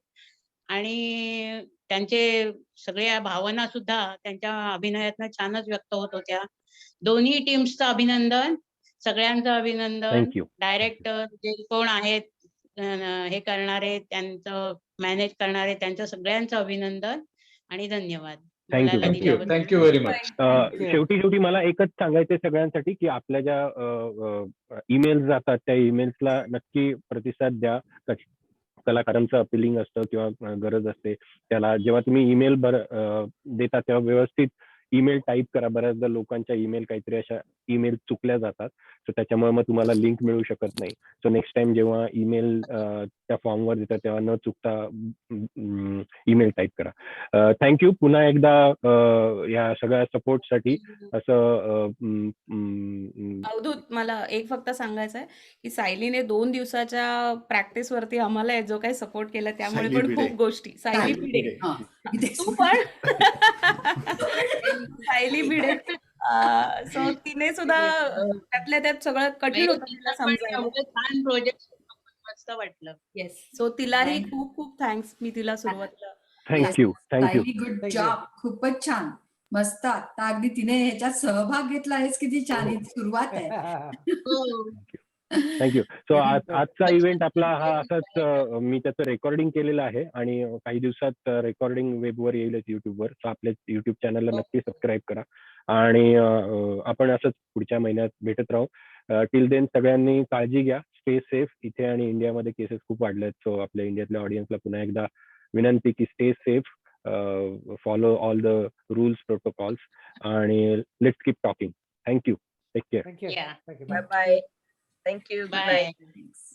Speaker 19: आणि त्यांचे सगळ्या भावना सुद्धा त्यांच्या अभिनयातनं छानच व्यक्त होत होत्या. दोन्ही टीम्सचं अभिनंदन, सगळ्यांचं अभिनंदन.
Speaker 3: थँक्यू.
Speaker 19: डायरेक्टर जे कोण आहेत, हे करणारे, त्यांचं मॅनेज करणारे, त्यांचं सगळ्यांचं अभिनंदन आणि धन्यवाद.
Speaker 3: थँक्यू.
Speaker 19: बोलायला दिल्याबद्दल.
Speaker 6: Thank you very much.
Speaker 3: शेवटी मला एकच सांगायचं सगळ्यांसाठी की आपल्या ज्या ईमेल्स जातात त्या ईमेल्सला नक्की प्रतिसाद द्या. कलाकारांचं अपिलिंग असतं किंवा गरज असते त्याला. जेव्हा तुम्ही ईमेल देता तेव्हा व्यवस्थित ईमेल टाईप करा. बऱ्याचदा लोकांच्या ईमेल काहीतरी अशा ईमेल चुकल्या जातात, सो त्याच्यामुळे मग तुम्हाला लिंक मिळू शकत नाही. सो नेक्स्ट टाइम जेव्हा ईमेल त्या फॉर्मवर देतात तेव्हा न चुकता ईमेल टाईप करा. थँक्यू पुन्हा एकदा या सगळ्या सपोर्टसाठी. असं
Speaker 2: अवधूत, मला एक फक्त सांगायचं आहे की सायलीने 2 दिवसाच्या प्रॅक्टिस वरती आम्हाला जो काही सपोर्ट केला त्यामुळे
Speaker 1: सायली
Speaker 2: पण
Speaker 1: भिडे.
Speaker 2: खूप गोष्टी. सायली
Speaker 4: सायली
Speaker 2: भिडे,
Speaker 4: हा, इथे
Speaker 2: तू पण सायली भिडे. सो तिने सुद्धा त्यातल्या त्यात सगळं कठीण होतं तिला
Speaker 19: तिला पण
Speaker 2: समजायला.
Speaker 19: एवढं छान प्रोजेक्ट मस्त वाटलं.
Speaker 2: येस, सो तिलाही
Speaker 4: Thank-
Speaker 2: खूप खूप थँक्स. मी तिला सुरुवातीला
Speaker 3: thank you.
Speaker 4: Sayali good
Speaker 10: Thank you.
Speaker 4: Job, खूपच छान, मस्त. आता अगदी तिने ह्याच्यात सहभाग घेतला आहेस, किती छान. ही सुरुवात आहे.
Speaker 19: हो.
Speaker 3: थँक्यू. सो आजचा इव्हेंट आपला हा असाच मी त्याचं रेकॉर्डिंग केलेलं आहे आणि काही दिवसात रेकॉर्डिंग वेबवर येईलच युट्यूबवर. सो आपल्या युट्यूब चॅनलला नक्की सबस्क्राईब करा आणि आपण असंच पुढच्या महिन्यात भेटत राहू. टिल देन सगळ्यांनी काळजी घ्या, स्टे सेफ. इथे आणि इंडियामध्ये केसेस खूप वाढले आहेत. सो आपल्या इंडियातल्या ऑडियन्सला पुन्हा एकदा विनंती की stay safe, follow all the rules, protocols आणि let's keep talking. Thank you. Take care.
Speaker 10: Thank you.
Speaker 19: Yeah.
Speaker 10: Thank you.
Speaker 18: Bye bye. Thank you. Good
Speaker 19: Bye.
Speaker 18: Night.
Speaker 4: Thanks.